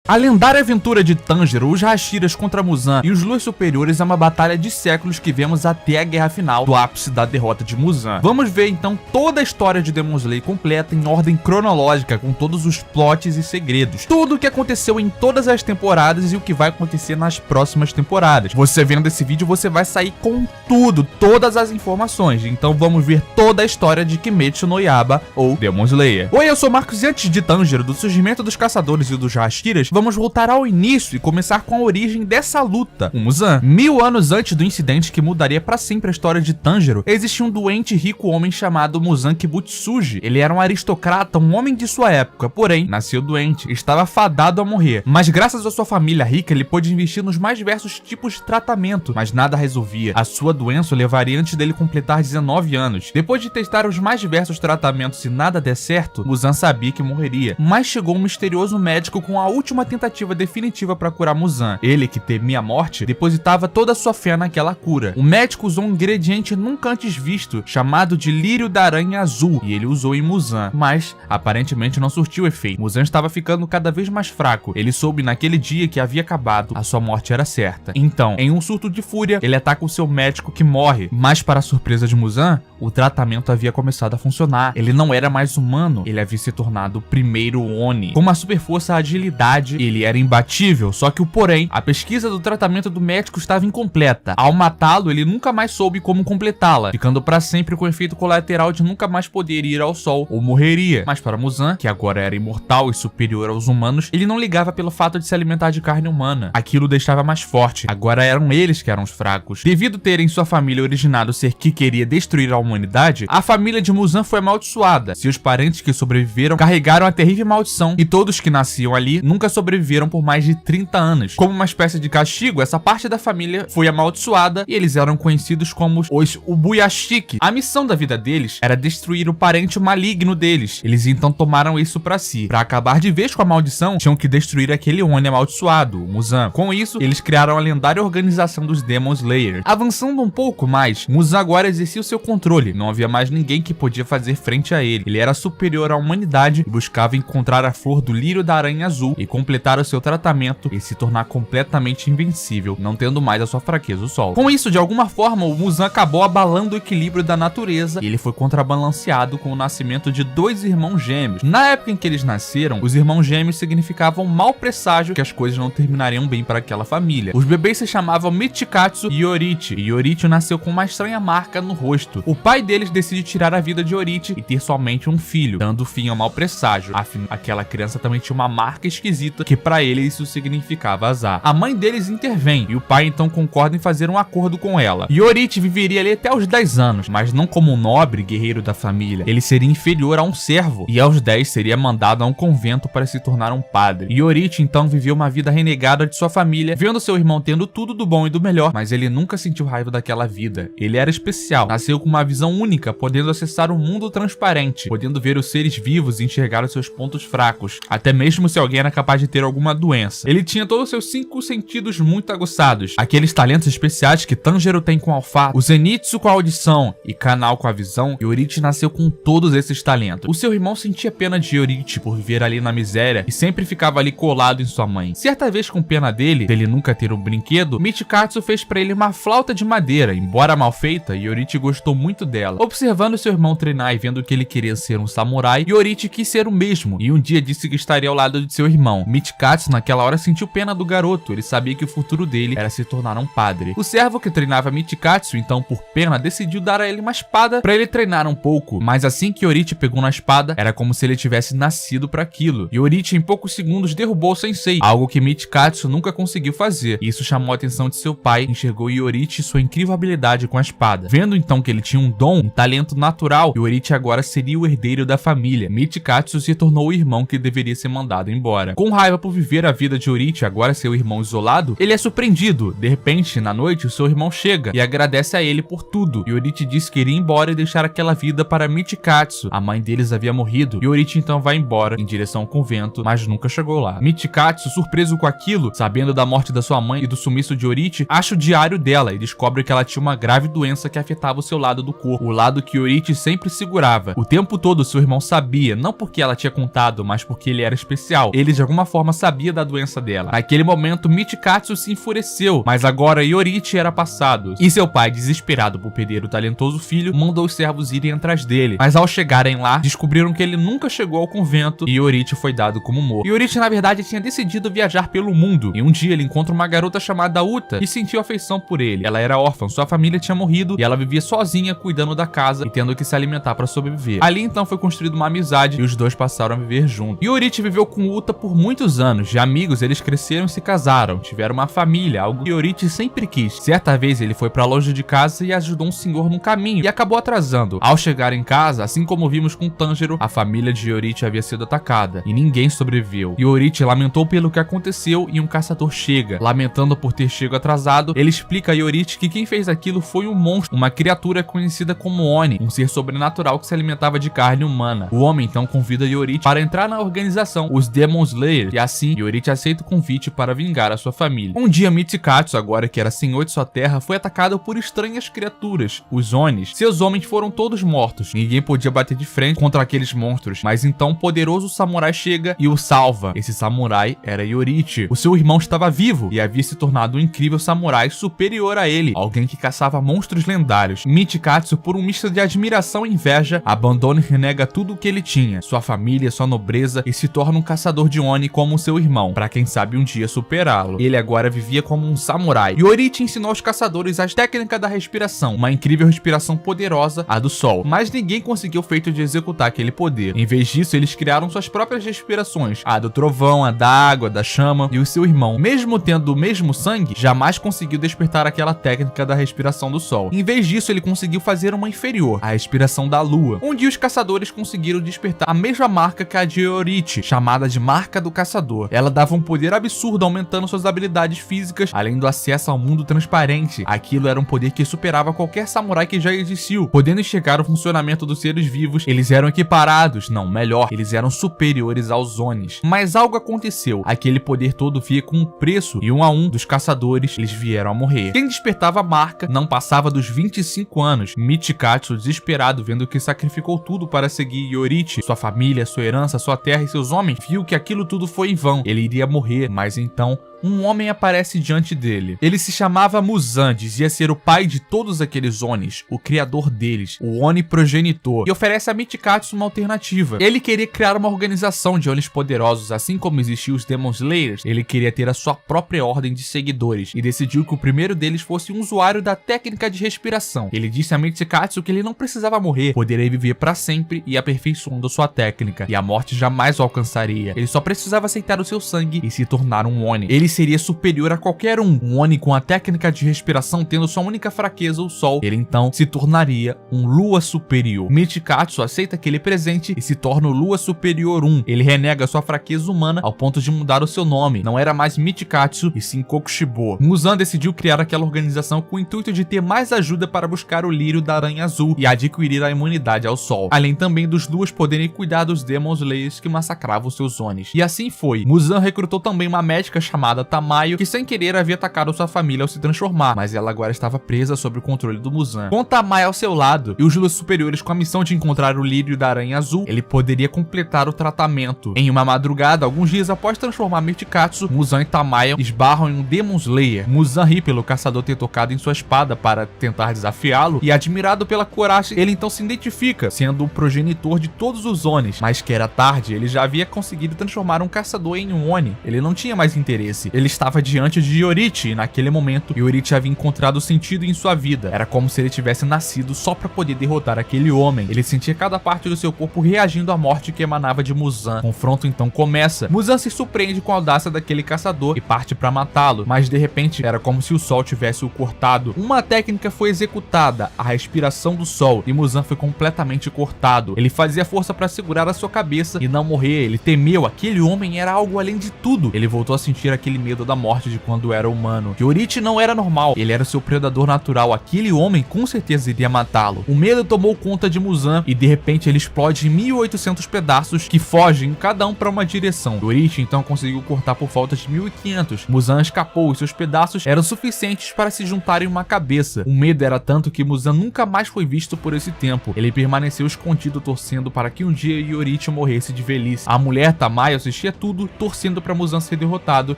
A lendária aventura de Tanjiro, os Hashiras contra Muzan e os Luas Superiores é uma batalha de séculos que vemos até a guerra final do ápice da derrota de Muzan. Vamos ver então toda a história de Demon Slayer completa em ordem cronológica, com todos os plots e segredos, tudo o que aconteceu em todas as temporadas e o que vai acontecer nas próximas temporadas. Você vendo esse vídeo, você vai sair com tudo, todas as informações. Então vamos ver toda a história de Kimetsu no Yaiba ou Demon Slayer. Oi, eu sou Marcos e antes de Tanjiro, do surgimento dos caçadores e dos Hashiras, vamos voltar ao início e começar com a origem dessa luta. O Muzan. 1000 anos antes do incidente que mudaria para sempre a história de Tanjiro, existia um doente e rico homem chamado Muzan Kibutsuji. Ele era um aristocrata, um homem de sua época, porém, nasceu doente, estava fadado a morrer. Mas graças à sua família rica, ele pôde investir nos mais diversos tipos de tratamento, mas nada resolvia. A sua doença o levaria antes dele completar 19 anos. Depois de testar os mais diversos tratamentos e nada der certo, Muzan sabia que morreria. Mas chegou um misterioso médico com a última tentativa definitiva para curar Muzan. Ele, que temia a morte, depositava toda a sua fé naquela cura. O médico usou um ingrediente nunca antes visto, chamado de lírio da aranha azul, e ele usou em Muzan, mas aparentemente não surtiu efeito. Muzan estava ficando cada vez mais fraco. Ele soube naquele dia que havia acabado, a sua morte era certa. Então, em um surto de fúria, ele ataca o seu médico que morre, mas para a surpresa de Muzan, o tratamento havia começado a funcionar. Ele não era mais humano, ele havia se tornado o primeiro Oni. Com uma super força e agilidade, ele era imbatível, só que a pesquisa do tratamento do médico estava incompleta. Ao matá-lo, ele nunca mais soube como completá-la, ficando para sempre com o efeito colateral de nunca mais poder ir ao sol ou morreria. Mas para Muzan, que agora era imortal e superior aos humanos, ele não ligava pelo fato de se alimentar de carne humana. Aquilo o deixava mais forte. Agora eram eles que eram os fracos. Devido terem sua família originado ser que queria destruir a humanidade, a família de Muzan foi amaldiçoada. Seus parentes que sobreviveram carregaram a terrível maldição e todos que nasciam ali nunca sobreviveram por mais de 30 anos. Como uma espécie de castigo, essa parte da família foi amaldiçoada e eles eram conhecidos como os Ubuyashiki. A missão da vida deles era destruir o parente maligno deles. Eles então tomaram isso pra si. Pra acabar de vez com a maldição, tinham que destruir aquele Oni amaldiçoado, o Muzan. Com isso, eles criaram a lendária organização dos Demon Slayer. Avançando um pouco mais, Muzan agora exercia o seu controle. Não havia mais ninguém que podia fazer frente a ele. Ele era superior à humanidade e buscava encontrar a flor do lírio da aranha azul e completar o seu tratamento e se tornar completamente invencível, não tendo mais a sua fraqueza, o sol. Com isso, de alguma forma, o Muzan acabou abalando o equilíbrio da natureza e ele foi contrabalanceado com o nascimento de dois irmãos gêmeos. Na época em que eles nasceram, os irmãos gêmeos significavam mau presságio que as coisas não terminariam bem para aquela família. Os bebês se chamavam Michikatsu e Yorichi, e Yorichi nasceu com uma estranha marca no rosto. O pai deles decide tirar a vida de Yorichi e ter somente um filho, dando fim ao mau presságio. Afinal, aquela criança também tinha uma marca esquisita que para ele isso significava azar. A mãe deles intervém e o pai então concorda em fazer um acordo com ela. Yorichi viveria ali até os 10 anos, mas não como um nobre guerreiro da família. Ele seria inferior a um servo e aos 10 seria mandado a um convento para se tornar um padre. Yorichi então viveu uma vida renegada de sua família, vendo seu irmão tendo tudo do bom e do melhor, mas ele nunca sentiu raiva daquela vida. Ele era especial, nasceu com uma visão única, podendo acessar um mundo transparente, podendo ver os seres vivos e enxergar os seus pontos fracos, até mesmo se alguém era capaz de ter alguma doença. Ele tinha todos os seus 5 sentidos muito aguçados, aqueles talentos especiais que Tanjiro tem com o olfato, o Zenitsu com a audição e Kanao com a visão. Yorichi nasceu com todos esses talentos. O seu irmão sentia pena de Yorichi por viver ali na miséria e sempre ficava ali colado em sua mãe. Certa vez, com pena dele nunca ter um brinquedo, Michikatsu fez pra ele uma flauta de madeira. Embora mal feita, Yorichi gostou muito dela. Observando seu irmão treinar e vendo que ele queria ser um samurai, Yorichi quis ser o mesmo e um dia disse que estaria ao lado de seu irmão. Michikatsu naquela hora sentiu pena do garoto. Ele sabia que o futuro dele era se tornar um padre. O servo que treinava Michikatsu então, por pena, decidiu dar a ele uma espada pra ele treinar um pouco, mas assim que Yorichi pegou na espada, era como se ele tivesse nascido para aquilo. Yorichi em poucos segundos derrubou o sensei, algo que Michikatsu nunca conseguiu fazer. Isso chamou a atenção de seu pai, enxergou Yorichi e sua incrível habilidade com a espada. Vendo então que ele tinha um dom, um talento natural, Yorichi agora seria o herdeiro da família. Michikatsu se tornou o irmão que deveria ser mandado embora. Com raiva por viver a vida de Yorichi, agora seu irmão isolado, ele é surpreendido. De repente, na noite, o seu irmão chega e agradece a ele por tudo. Yorichi diz que iria embora e deixar aquela vida para Michikatsu. A mãe deles havia morrido. Yorichi então vai embora em direção ao convento, mas nunca chegou lá. Michikatsu, surpreso com aquilo, sabendo da morte da sua mãe e do sumiço de Yorichi, acha o diário dela e descobre que ela tinha uma grave doença que afetava o seu lado do rancor, o lado que Yorichi sempre segurava. O tempo todo seu irmão sabia, não porque ela tinha contado, mas porque ele era especial. Ele de alguma forma sabia da doença dela. Naquele momento, Michikatsu se enfureceu, mas agora Yorichi era passado. E seu pai, desesperado por perder o talentoso filho, mandou os servos irem atrás dele. Mas ao chegarem lá, descobriram que ele nunca chegou ao convento e Yorichi foi dado como morto. Yorichi, na verdade, tinha decidido viajar pelo mundo. E um dia ele encontra uma garota chamada Uta e sentiu afeição por ele. Ela era órfã, sua família tinha morrido e ela vivia sozinha cuidando da casa e tendo que se alimentar para sobreviver. Ali então foi construída uma amizade e os dois passaram a viver juntos. Yorichi viveu com Uta por muitos anos. De amigos, eles cresceram e se casaram. Tiveram uma família, algo que Yorichi sempre quis. Certa vez ele foi para longe de casa e ajudou um senhor no caminho e acabou atrasando. Ao chegar em casa, assim como vimos com Tanjiro, a família de Yorichi havia sido atacada e ninguém sobreviveu. Yorichi lamentou pelo que aconteceu e um caçador chega. Lamentando por ter chegado atrasado, ele explica a Yorichi que quem fez aquilo foi um monstro, uma criatura conhecida como Oni, um ser sobrenatural que se alimentava de carne humana. O homem então convida Yorichi para entrar na organização, os Demon Slayers, e assim Yorichi aceita o convite para vingar a sua família. Um dia Michikatsu, agora que era senhor de sua terra, foi atacado por estranhas criaturas, os Onis. Seus homens foram todos mortos, ninguém podia bater de frente contra aqueles monstros, mas então um poderoso samurai chega e o salva. Esse samurai era Yorichi. O seu irmão estava vivo e havia se tornado um incrível samurai superior a ele, alguém que caçava monstros lendários. Michikatsu, por um misto de admiração e inveja, abandona e renega tudo o que ele tinha, sua família, sua nobreza, e se torna um caçador de Oni como seu irmão, para quem sabe um dia superá-lo. Ele agora vivia como um samurai. Yorichi ensinou aos caçadores a técnica da respiração, uma incrível respiração poderosa, a do sol, mas ninguém conseguiu o feito de executar aquele poder. Em vez disso, eles criaram suas próprias respirações, a do trovão, a da água, da chama, e o seu irmão, mesmo tendo o mesmo sangue, jamais conseguiu despertar aquela técnica da respiração do sol. Em vez disso, ele conseguiu fazer uma inferior, a respiração da lua, onde os caçadores conseguiram despertar a mesma marca que a de Yorichi, chamada de Marca do Caçador. Ela dava um poder absurdo, aumentando suas habilidades físicas, além do acesso ao mundo transparente. Aquilo era um poder que superava qualquer samurai que já existiu. Podendo enxergar o funcionamento dos seres vivos, eles eram equiparados, não, melhor, eles eram superiores aos Onis. Mas algo aconteceu, aquele poder todo via com um preço, e um a um dos caçadores, eles vieram a morrer. Quem despertava a marca não passava dos 25 anos. Michikatsu, desesperado, vendo que sacrificou tudo para seguir Yorichi, sua família, sua herança, sua terra e seus homens, viu que aquilo tudo foi em vão. Ele iria morrer, mas então um homem aparece diante dele. Ele se chamava Muzan, dizia ser o pai de todos aqueles Onis, o criador deles, o Oni progenitor, e oferece a Michikatsu uma alternativa. Ele queria criar uma organização de Onis poderosos, assim como existiam os Demon Slayers. Ele queria ter a sua própria ordem de seguidores, e decidiu que o primeiro deles fosse um usuário da técnica de respiração. Ele disse a Michikatsu que ele não precisava morrer, poderia viver para sempre e aperfeiçoando sua técnica, e a morte jamais o alcançaria. Ele só precisava aceitar o seu sangue e se tornar um Oni. Ele seria superior a qualquer um Oni com a técnica de respiração tendo sua única fraqueza, o sol. Ele então se tornaria um Lua Superior. Michikatsu aceita aquele presente e se torna o Lua Superior 1. Ele renega sua fraqueza humana ao ponto de mudar o seu nome. Não era mais Michikatsu e sim Kokushibo. Muzan decidiu criar aquela organização com o intuito de ter mais ajuda para buscar o lírio da aranha azul e adquirir a imunidade ao sol, além também dos Luas poderem cuidar dos Demon Slayers que massacravam seus Onis. E assim foi. Muzan recrutou também uma médica chamada Tamayo, que sem querer havia atacado sua família ao se transformar, mas ela agora estava presa sob o controle do Muzan. Com Tamayo ao seu lado e os Luas superiores com a missão de encontrar o lírio da aranha azul, ele poderia completar o tratamento. Em uma madrugada, alguns dias após transformar Michikatsu, Muzan e Tamayo esbarram em um Demon Slayer. Muzan ri pelo caçador ter tocado em sua espada para tentar desafiá-lo, e admirado pela coragem, ele então se identifica, sendo o progenitor de todos os Onis, mas que era tarde, ele já havia conseguido transformar um caçador em um Oni. Ele não tinha mais interesse. Ele estava diante de Yorichi e naquele momento, Yorichi havia encontrado sentido em sua vida. Era como se ele tivesse nascido só para poder derrotar aquele homem. Ele sentia cada parte do seu corpo reagindo à morte que emanava de Muzan. O confronto então começa. Muzan se surpreende com a audácia daquele caçador e parte para matá-lo, mas de repente era como se o sol tivesse o cortado. Uma técnica foi executada, a respiração do sol, e Muzan foi completamente cortado. Ele fazia força para segurar a sua cabeça e não morrer. Ele temeu, aquele homem era algo além de tudo. Ele voltou a sentir aquele aquele medo da morte de quando era humano. Yorichi não era normal, ele era seu predador natural, aquele homem com certeza iria matá-lo. O medo tomou conta de Muzan e de repente ele explode em 1800 pedaços que fogem cada um para uma direção. Yorichi então conseguiu cortar por volta de 1500. Muzan escapou e seus pedaços eram suficientes para se juntarem em uma cabeça. O medo era tanto que Muzan nunca mais foi visto por esse tempo. Ele permaneceu escondido torcendo para que um dia Yorichi morresse de velhice. A mulher Tamayo assistia tudo torcendo para Muzan ser derrotado.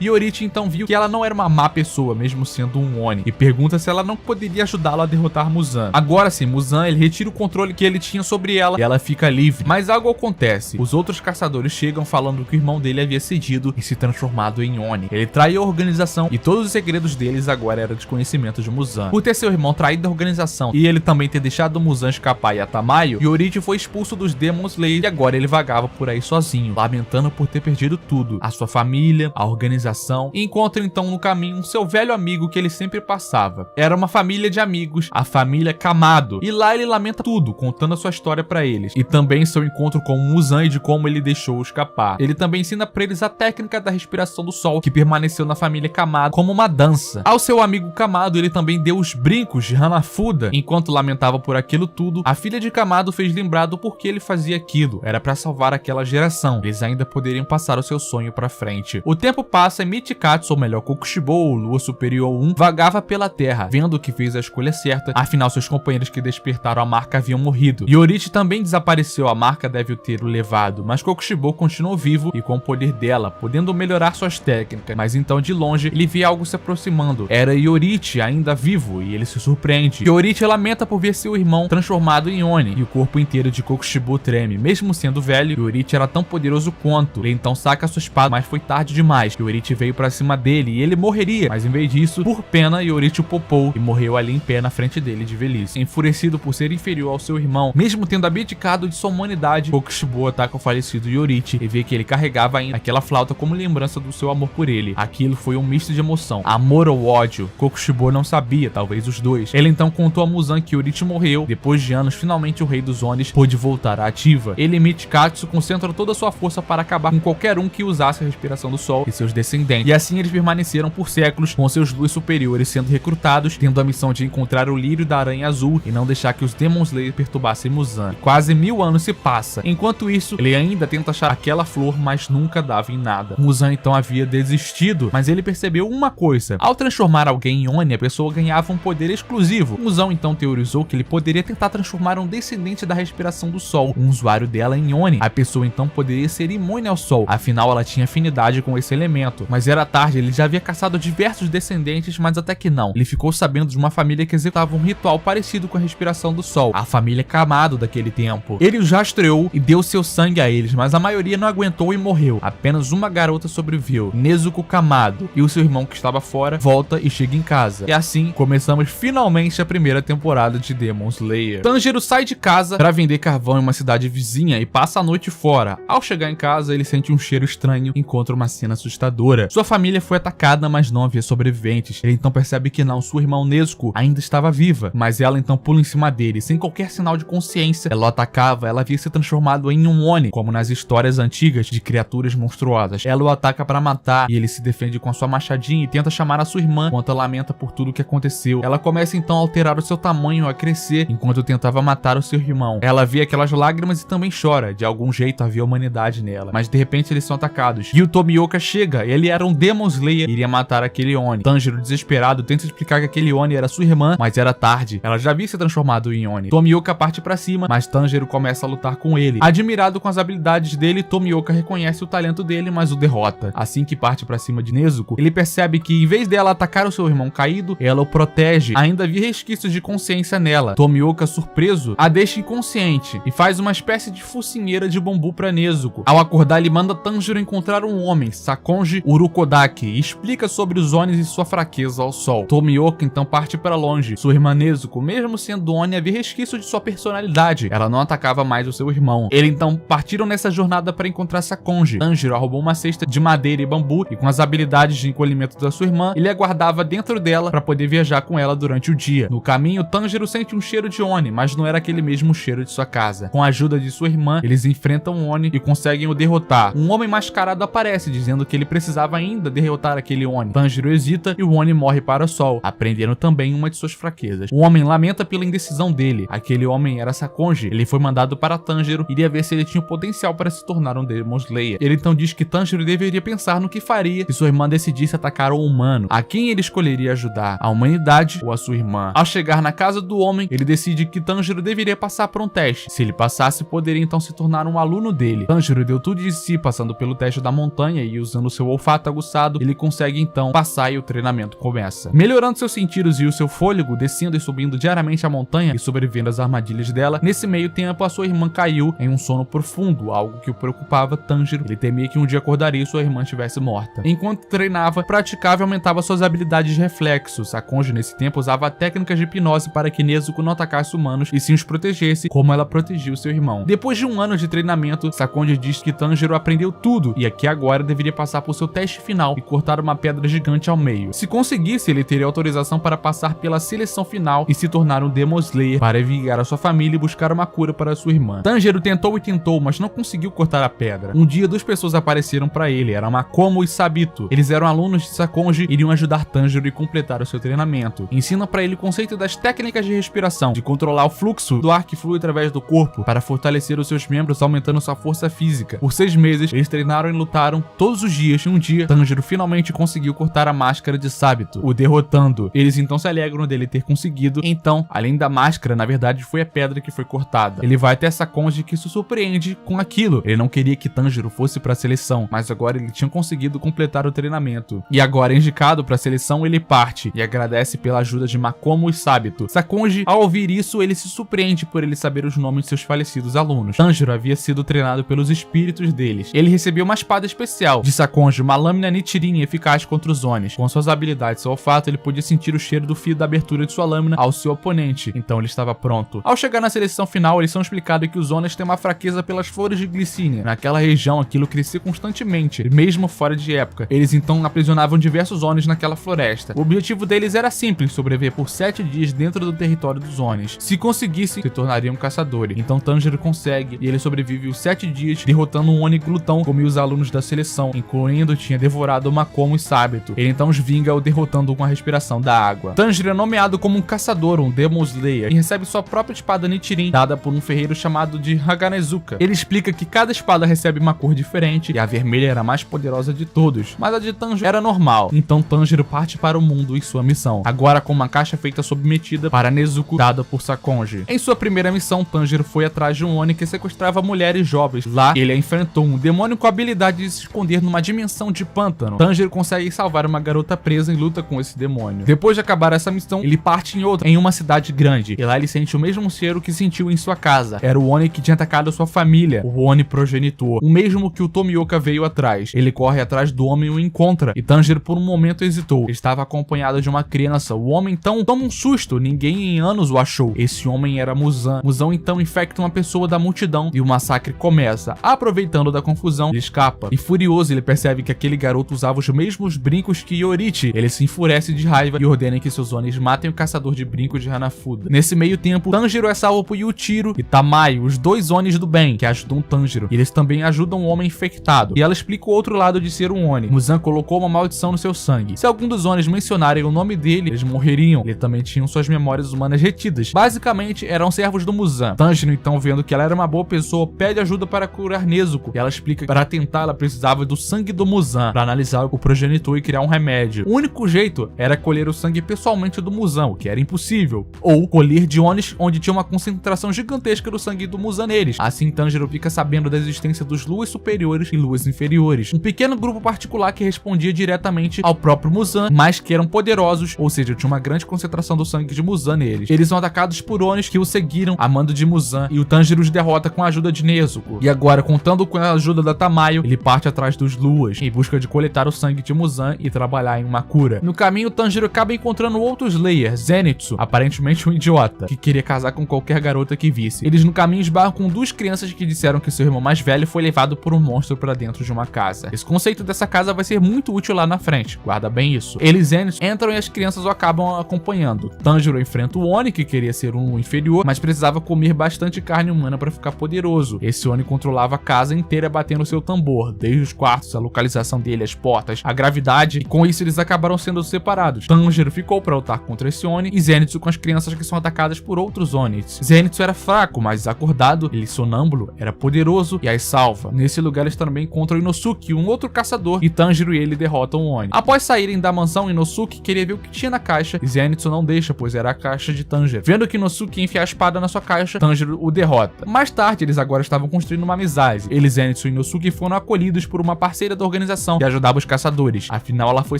Yorichi então viu que ela não era uma má pessoa, mesmo sendo um Oni, e pergunta se ela não poderia ajudá-lo a derrotar Muzan. Agora sim, Muzan ele retira o controle que ele tinha sobre ela e ela fica livre. Mas algo acontece. Os outros caçadores chegam falando que o irmão dele havia cedido e se transformado em Oni. Ele traiu a organização e todos os segredos deles agora eram de conhecimento de Muzan. Por ter seu irmão traído da organização e ele também ter deixado Muzan escapar e a Tamayo, Yorichi foi expulso dos Demon Slayer e agora ele vagava por aí sozinho, lamentando por ter perdido tudo, a sua família, a organização, e encontra então no caminho seu velho amigo que ele sempre passava. Era uma família de amigos, a família Kamado, e lá ele lamenta tudo, contando a sua história pra eles, e também seu encontro com Muzan e de como ele deixou escapar. Ele também ensina pra eles a técnica da respiração do sol, que permaneceu na família Kamado como uma dança. Ao seu amigo Kamado, ele também deu os brincos de Hanafuda. Enquanto lamentava por aquilo tudo, a filha de Kamado fez lembrar do porquê ele fazia aquilo. Era pra salvar aquela geração. Eles ainda poderiam passar o seu sonho pra frente. O tempo passa e Michikatsu, ou melhor, Kokushibo, ou Lua Superior 1, vagava pela terra, vendo que fez a escolha certa, afinal seus companheiros que despertaram a marca haviam morrido. Yorichi também desapareceu, a marca deve ter o levado, mas Kokushibo continuou vivo e com o poder dela, podendo melhorar suas técnicas, mas então de longe ele vê algo se aproximando. Era Yorichi ainda vivo e ele se surpreende. Yorichi lamenta por ver seu irmão transformado em Oni e o corpo inteiro de Kokushibo treme. Mesmo sendo velho, Yorichi era tão poderoso quanto. Ele então saca sua espada, mas foi tarde demais. Yorichi veio pra cima dele e ele morreria, mas em vez disso, por pena, Yorichi o popou e morreu ali em pé na frente dele de velhice. Enfurecido por ser inferior ao seu irmão, mesmo tendo abdicado de sua humanidade, Kokushibo ataca o falecido Yorichi e vê que ele carregava ainda aquela flauta como lembrança do seu amor por ele. Aquilo foi um misto de emoção, amor ou ódio. Kokushibo não sabia, talvez os dois. Ele então contou a Muzan que Yorichi morreu. Depois de anos, finalmente o rei dos Onis pôde voltar à ativa. Ele e Michikatsu concentram toda a sua força para acabar com qualquer um que usasse a respiração do sol e seus descendentes. E assim eles permaneceram por séculos, com seus luas superiores sendo recrutados, tendo a missão de encontrar o lírio da aranha azul e não deixar que os Demon Slayer perturbassem Muzan. E quase 1000 anos se passa. Enquanto isso, ele ainda tenta achar aquela flor, mas nunca dava em nada. Muzan então havia desistido, mas ele percebeu uma coisa: ao transformar alguém em Oni, a pessoa ganhava um poder exclusivo. Muzan então teorizou que ele poderia tentar transformar um descendente da respiração do sol, um usuário dela, em Oni. A pessoa então poderia ser imune ao sol, afinal ela tinha afinidade com esse elemento. Mas era tarde, ele já havia caçado diversos descendentes, mas até que não. Ele ficou sabendo de uma família que executava um ritual parecido com a respiração do sol, a família Kamado daquele tempo. Ele os rastreou e deu seu sangue a eles, mas a maioria não aguentou e morreu. Apenas uma garota sobreviveu, Nezuko Kamado, e o seu irmão que estava fora volta e chega em casa. E assim começamos finalmente a primeira temporada de Demon Slayer. Tanjiro sai de casa para vender carvão em uma cidade vizinha e passa a noite fora. Ao chegar em casa, ele sente um cheiro estranho e encontra uma cena assustadora. Sua família foi atacada, mas não havia sobreviventes. Ele então percebe que não, sua irmã Nezuko ainda estava viva, mas ela então pula em cima dele, sem qualquer sinal de consciência. Ela o atacava, ela havia se transformado em um Oni, como nas histórias antigas de criaturas monstruosas. Ela o ataca para matar e ele se defende com a sua machadinha e tenta chamar a sua irmã, enquanto ela lamenta por tudo que aconteceu. Ela começa então a alterar o seu tamanho, a crescer, enquanto tentava matar o seu irmão. Ela vê aquelas lágrimas e também chora. De algum jeito havia humanidade nela, mas de repente eles são atacados. E o Tomioka chega, ele era um Demon Slayer e iria matar aquele Oni. Tanjiro, desesperado, tenta explicar que aquele Oni era sua irmã, mas era tarde. Ela já havia se transformado em Oni. Tomioka parte pra cima, mas Tanjiro começa a lutar com ele. Admirado com as habilidades dele, Tomioka reconhece o talento dele, mas o derrota. Assim que parte pra cima de Nezuko, ele percebe que em vez dela atacar o seu irmão caído, ela o protege. Ainda havia resquícios de consciência nela. Tomioka, surpreso, a deixa inconsciente e faz uma espécie de focinheira de bambu pra Nezuko. Ao acordar, ele manda Tanjiro encontrar um homem, Sakonji Urukodaki, e explica sobre os Onis e sua fraqueza ao sol. Tomioka então parte para longe. Sua irmã Nezuko, mesmo sendo Oni, havia resquício de sua personalidade. Ela não atacava mais o seu irmão. Eles então partiram nessa jornada para encontrar Sakonji. Tanjiro roubou uma cesta de madeira e bambu e com as habilidades de encolhimento da sua irmã, ele aguardava dentro dela para poder viajar com ela durante o dia. No caminho, Tanjiro sente um cheiro de Oni, mas não era aquele mesmo cheiro de sua casa. Com a ajuda de sua irmã, eles enfrentam o Oni e conseguem o derrotar. Um homem mascarado aparece, dizendo que ele precisava ainda derrotar aquele Oni. Tanjiro hesita e o Oni morre para o sol, aprendendo também uma de suas fraquezas. O homem lamenta pela indecisão dele. Aquele homem era Sakonji. Ele foi mandado para Tanjiro, iria ver se ele tinha o potencial para se tornar um Demon Slayer. Ele então diz que Tanjiro deveria pensar no que faria se sua irmã decidisse atacar o humano. A quem ele escolheria ajudar? A humanidade ou a sua irmã? Ao chegar na casa do homem, ele decide que Tanjiro deveria passar por um teste. Se ele passasse, poderia então se tornar um aluno dele. Tanjiro deu tudo de si, passando pelo teste da montanha e usando seu olfato aguçado, ele consegue então passar e o treinamento começa. Melhorando seus sentidos e o seu fôlego, descendo e subindo diariamente a montanha e sobrevivendo às armadilhas dela, nesse meio tempo a sua irmã caiu em um sono profundo, algo que o preocupava Tanjiro. Ele temia que um dia acordaria e sua irmã estivesse morta. Enquanto treinava, praticava e aumentava suas habilidades de reflexo. Sakonji nesse tempo usava técnicas de hipnose para que Nezuko não atacasse humanos e sim os protegesse, como ela protegiu seu irmão. Depois de um ano de treinamento, Sakonji diz que Tanjiro aprendeu tudo e aqui agora deveria passar por seu teste final e cortar uma pedra gigante ao meio. Se conseguisse, ele teria autorização para passar pela seleção final e se tornar um Demon Slayer para vingar a sua família e buscar uma cura para sua irmã. Tanjiro tentou e tentou, mas não conseguiu cortar a pedra. Um dia, duas pessoas apareceram para ele, eram Makomo e Sabito. Eles eram alunos de Sakonji e iriam ajudar Tanjiro e completar o seu treinamento. Ensinam para ele o conceito das técnicas de respiração, de controlar o fluxo do ar que flui através do corpo para fortalecer os seus membros, aumentando sua força física. Por 6 meses, eles treinaram e lutaram todos os dias. E um dia, Tanjiro finalmente conseguiu cortar a máscara de Sabito, o derrotando. Eles então se alegram dele ter conseguido. Então, além da máscara, na verdade foi a pedra que foi cortada. Ele vai até Sakonji, que se surpreende com aquilo. Ele não queria que Tanjiro fosse para a seleção, mas agora ele tinha conseguido completar o treinamento. E agora, indicado para a seleção, ele parte e agradece pela ajuda de Makomo e Sabito. Sakonji, ao ouvir isso, ele se surpreende por ele saber os nomes de seus falecidos alunos. Tanjiro havia sido treinado pelos espíritos deles. Ele recebeu uma espada especial de Sakonji, uma lâmina Nichirin eficaz contra os Onis. Com suas habilidades e seu olfato, ele podia sentir o cheiro do fio da abertura de sua lâmina ao seu oponente. Então ele estava pronto. Ao chegar na seleção final, eles são explicados que os Onis têm uma fraqueza pelas flores de glicínia. Naquela região, aquilo crescia constantemente, mesmo fora de época. Eles então aprisionavam diversos Onis naquela floresta. O objetivo deles era simples, sobreviver por 7 dias dentro do território dos Onis. Se conseguissem, se tornariam caçadores. Então Tanjiro consegue e ele sobrevive os 7 dias, derrotando um Oni glutão, como os alunos da seleção, incluindo tinha devorado Makomo e Sabito. Ele então os vinga o derrotando com a respiração da água. Tanjiro é nomeado como um caçador, um Demon Slayer, e recebe sua própria espada Nichirin, dada por um ferreiro chamado de Haganezuka. Ele explica que cada espada recebe uma cor diferente, e a vermelha era a mais poderosa de todos, mas a de Tanjiro era normal. Então Tanjiro parte para o mundo em sua missão, agora com uma caixa feita submetida para Nezuko, dada por Sakonji. Em sua primeira missão, Tanjiro foi atrás de um Oni que sequestrava mulheres jovens. Lá, ele enfrentou um demônio com a habilidade de se esconder numa dimensão de pântano. Tanjiro consegue salvar uma garota presa em luta com esse demônio. Depois de acabar essa missão, ele parte em outra, em uma cidade grande, e lá ele sente o mesmo cheiro que sentiu em sua casa. Era o Oni que tinha atacado sua família, o Oni progenitor, o mesmo que o Tomioka veio atrás. Ele corre atrás do homem e o encontra, e Tanjiro por um momento hesitou. Ele estava acompanhado de uma criança. O homem então toma um susto, ninguém em anos o achou. Esse homem era Muzan. Muzan então infecta uma pessoa da multidão e o massacre começa. Aproveitando da confusão, ele escapa, e furioso ele percebe que aquele garoto usava os mesmos brincos que Yorichi. Ele se enfurece de raiva e ordena que seus Onis matem o caçador de brincos de Hanafuda. Nesse meio tempo, Tanjiro é salvo por Yujiro e Tamayo, os 2 Onis do bem, que ajudam Tanjiro. E eles também ajudam o homem infectado. E ela explica o outro lado de ser um Oni. Muzan colocou uma maldição no seu sangue. Se algum dos Onis mencionarem o nome dele, eles morreriam. Ele também tinha suas memórias humanas retidas. Basicamente, eram servos do Muzan. Tanjiro, então, vendo que ela era uma boa pessoa, pede ajuda para curar Nezuko. E ela explica que para tentar, ela precisava do sangue do Muzan para analisar o progenitor e criar um remédio. O único jeito era colher o sangue pessoalmente do Muzan, o que era impossível. Ou colher de Onis onde tinha uma concentração gigantesca do sangue do Muzan neles. Assim, Tanjiro fica sabendo da existência dos Luas superiores e Luas inferiores. Um pequeno grupo particular que respondia diretamente ao próprio Muzan, mas que eram poderosos, ou seja, tinha uma grande concentração do sangue de Muzan neles. Eles são atacados por Onis que o seguiram a mando de Muzan, e o Tanjiro os derrota com a ajuda de Nezuko. E agora, contando com a ajuda da Tamayo, ele parte atrás dos Luas, em busca de coletar o sangue de Muzan e trabalhar em uma cura. No caminho, Tanjiro acaba encontrando outro Slayer, Zenitsu, aparentemente um idiota, que queria casar com qualquer garota que visse. Eles no caminho esbarram com 2 crianças que disseram que seu irmão mais velho foi levado por um monstro para dentro de uma casa. Esse conceito dessa casa vai ser muito útil lá na frente, guarda bem isso. Eles, Zenitsu, entram e as crianças o acabam acompanhando. Tanjiro enfrenta o Oni, que queria ser um inferior, mas precisava comer bastante carne humana para ficar poderoso. Esse Oni controlava a casa inteira batendo seu tambor, desde os quartos, a localização dele telhas, portas, a gravidade, e com isso eles acabaram sendo separados. Tanjiro ficou para lutar contra esse Oni e Zenitsu com as crianças que são atacadas por outros Onis. Zenitsu era fraco, mas acordado, ele sonâmbulo, era poderoso e as salva. Nesse lugar eles também encontram Inosuke, um outro caçador, e Tanjiro e ele derrotam o Oni. Após saírem da mansão, Inosuke queria ver o que tinha na caixa e Zenitsu não deixa, pois era a caixa de Tanjiro. Vendo que Inosuke enfia a espada na sua caixa, Tanjiro o derrota. Mais tarde, eles agora estavam construindo uma amizade. Eles, Zenitsu e Inosuke, foram acolhidos por uma parceira da organização que ajudava os caçadores. Afinal, ela foi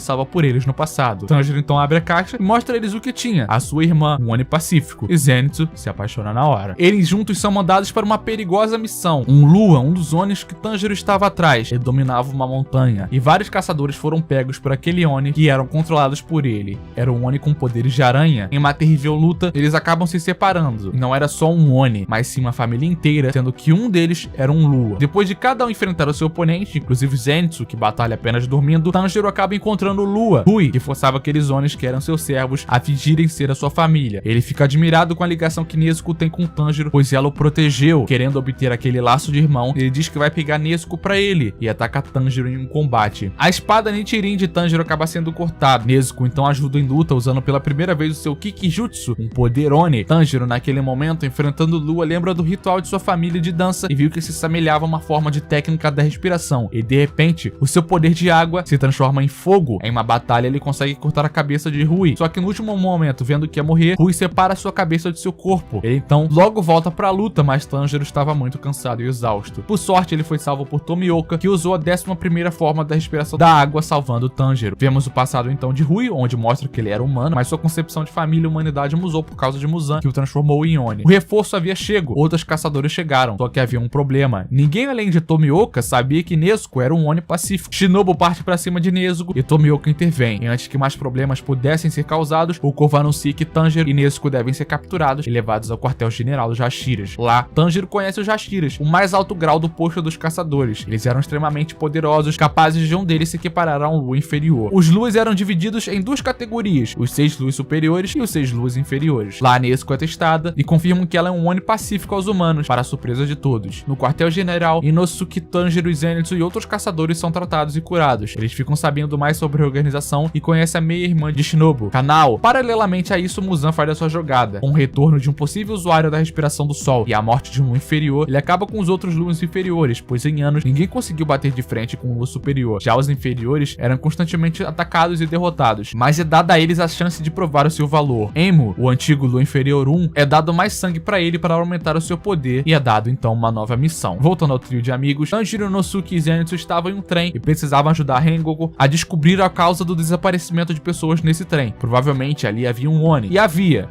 salva por eles no passado. Tanjiro então abre a caixa e mostra a eles o que tinha: a sua irmã, um Oni pacífico. E Zenitsu se apaixona na hora. Eles juntos são mandados para uma perigosa missão. Um Lua, um dos Onis que Tanjiro estava atrás, ele dominava uma montanha. E vários caçadores foram pegos por aquele Oni que eram controlados por ele. Era um Oni com poderes de aranha. Em uma terrível luta, eles acabam se separando. E não era só um Oni, mas sim uma família inteira, sendo que um deles era um Lua. Depois de cada um enfrentar o seu oponente, inclusive Zenitsu, que batalha apenas dormindo, Tanjiro acaba encontrando o Lua, Rui, que forçava aqueles Onis que eram seus servos a fingirem ser a sua família. Ele fica admirado com a ligação que Nezuko tem com Tanjiro, pois ela o protegeu. Querendo obter aquele laço de irmão, ele diz que vai pegar Nezuko pra ele e ataca Tanjiro em um combate. A espada Nichirin de Tanjiro acaba sendo cortada. Nezuko então ajuda em luta, usando pela primeira vez o seu Kikijutsu, um poder Oni. Tanjiro, naquele momento, enfrentando Lua, lembra do ritual de sua família de dança e viu que se assemelhava a uma forma de técnica da respiração. E de repente, o seu poder de água se transforma em fogo. Em uma batalha, ele consegue cortar a cabeça de Rui. Só que no último momento, vendo que ia morrer, Rui separa sua cabeça de seu corpo. Ele então logo volta pra luta, mas Tanjiro estava muito cansado e exausto. Por sorte, ele foi salvo por Tomioka, que usou a 11ª forma da respiração da água, salvando Tanjiro. Vemos o passado então de Rui, onde mostra que ele era humano, mas sua concepção de família e humanidade mudou por causa de Muzan, que o transformou em Oni. O reforço havia chego, outros caçadores chegaram, só que havia um problema. Ninguém além de Tomioka sabia que Nezuko era um Oni pacífico. Shinobu parte pra cima de Nezuko e Tomioka intervém. E antes que mais problemas pudessem ser causados, o Kova anuncia que Tanjiro e Nezuko devem ser capturados e levados ao quartel-general dos Hashiras. Lá, Tanjiro conhece os Hashiras, o mais alto grau do posto dos caçadores. Eles eram extremamente poderosos, capazes de um deles se equiparar a um Lua inferior. Os Luas eram divididos em duas categorias, os 6 Luas superiores e os 6 Luas inferiores. Lá, Nezuko é testada e confirmam que ela é um Oni pacífico aos humanos, para a surpresa de todos. No quartel-general, Inosuke, Tanjiro, Zenitsu e outros caçadores são tratados e curados. Eles ficam sabendo mais sobre a organização e conhecem a meia-irmã de Shinobu, Kanao. Paralelamente a isso, Muzan faz a sua jogada. Com o retorno de um possível usuário da respiração do sol e a morte de um Lua inferior, ele acaba com os outros Luas inferiores, pois em anos ninguém conseguiu bater de frente com um Lua superior. Já os inferiores eram constantemente atacados e derrotados, mas é dada a eles a chance de provar o seu valor. Emu, o antigo Lua inferior 1, é dado mais sangue para ele para aumentar o seu poder e é dado então uma nova missão. Voltando ao trio de amigos, Tanjiro, Inosuke e Zenitsu estavam em um trem e precisavam ajudar Rengoku a descobrir a causa do desaparecimento de pessoas nesse trem. Provavelmente ali havia um Oni. E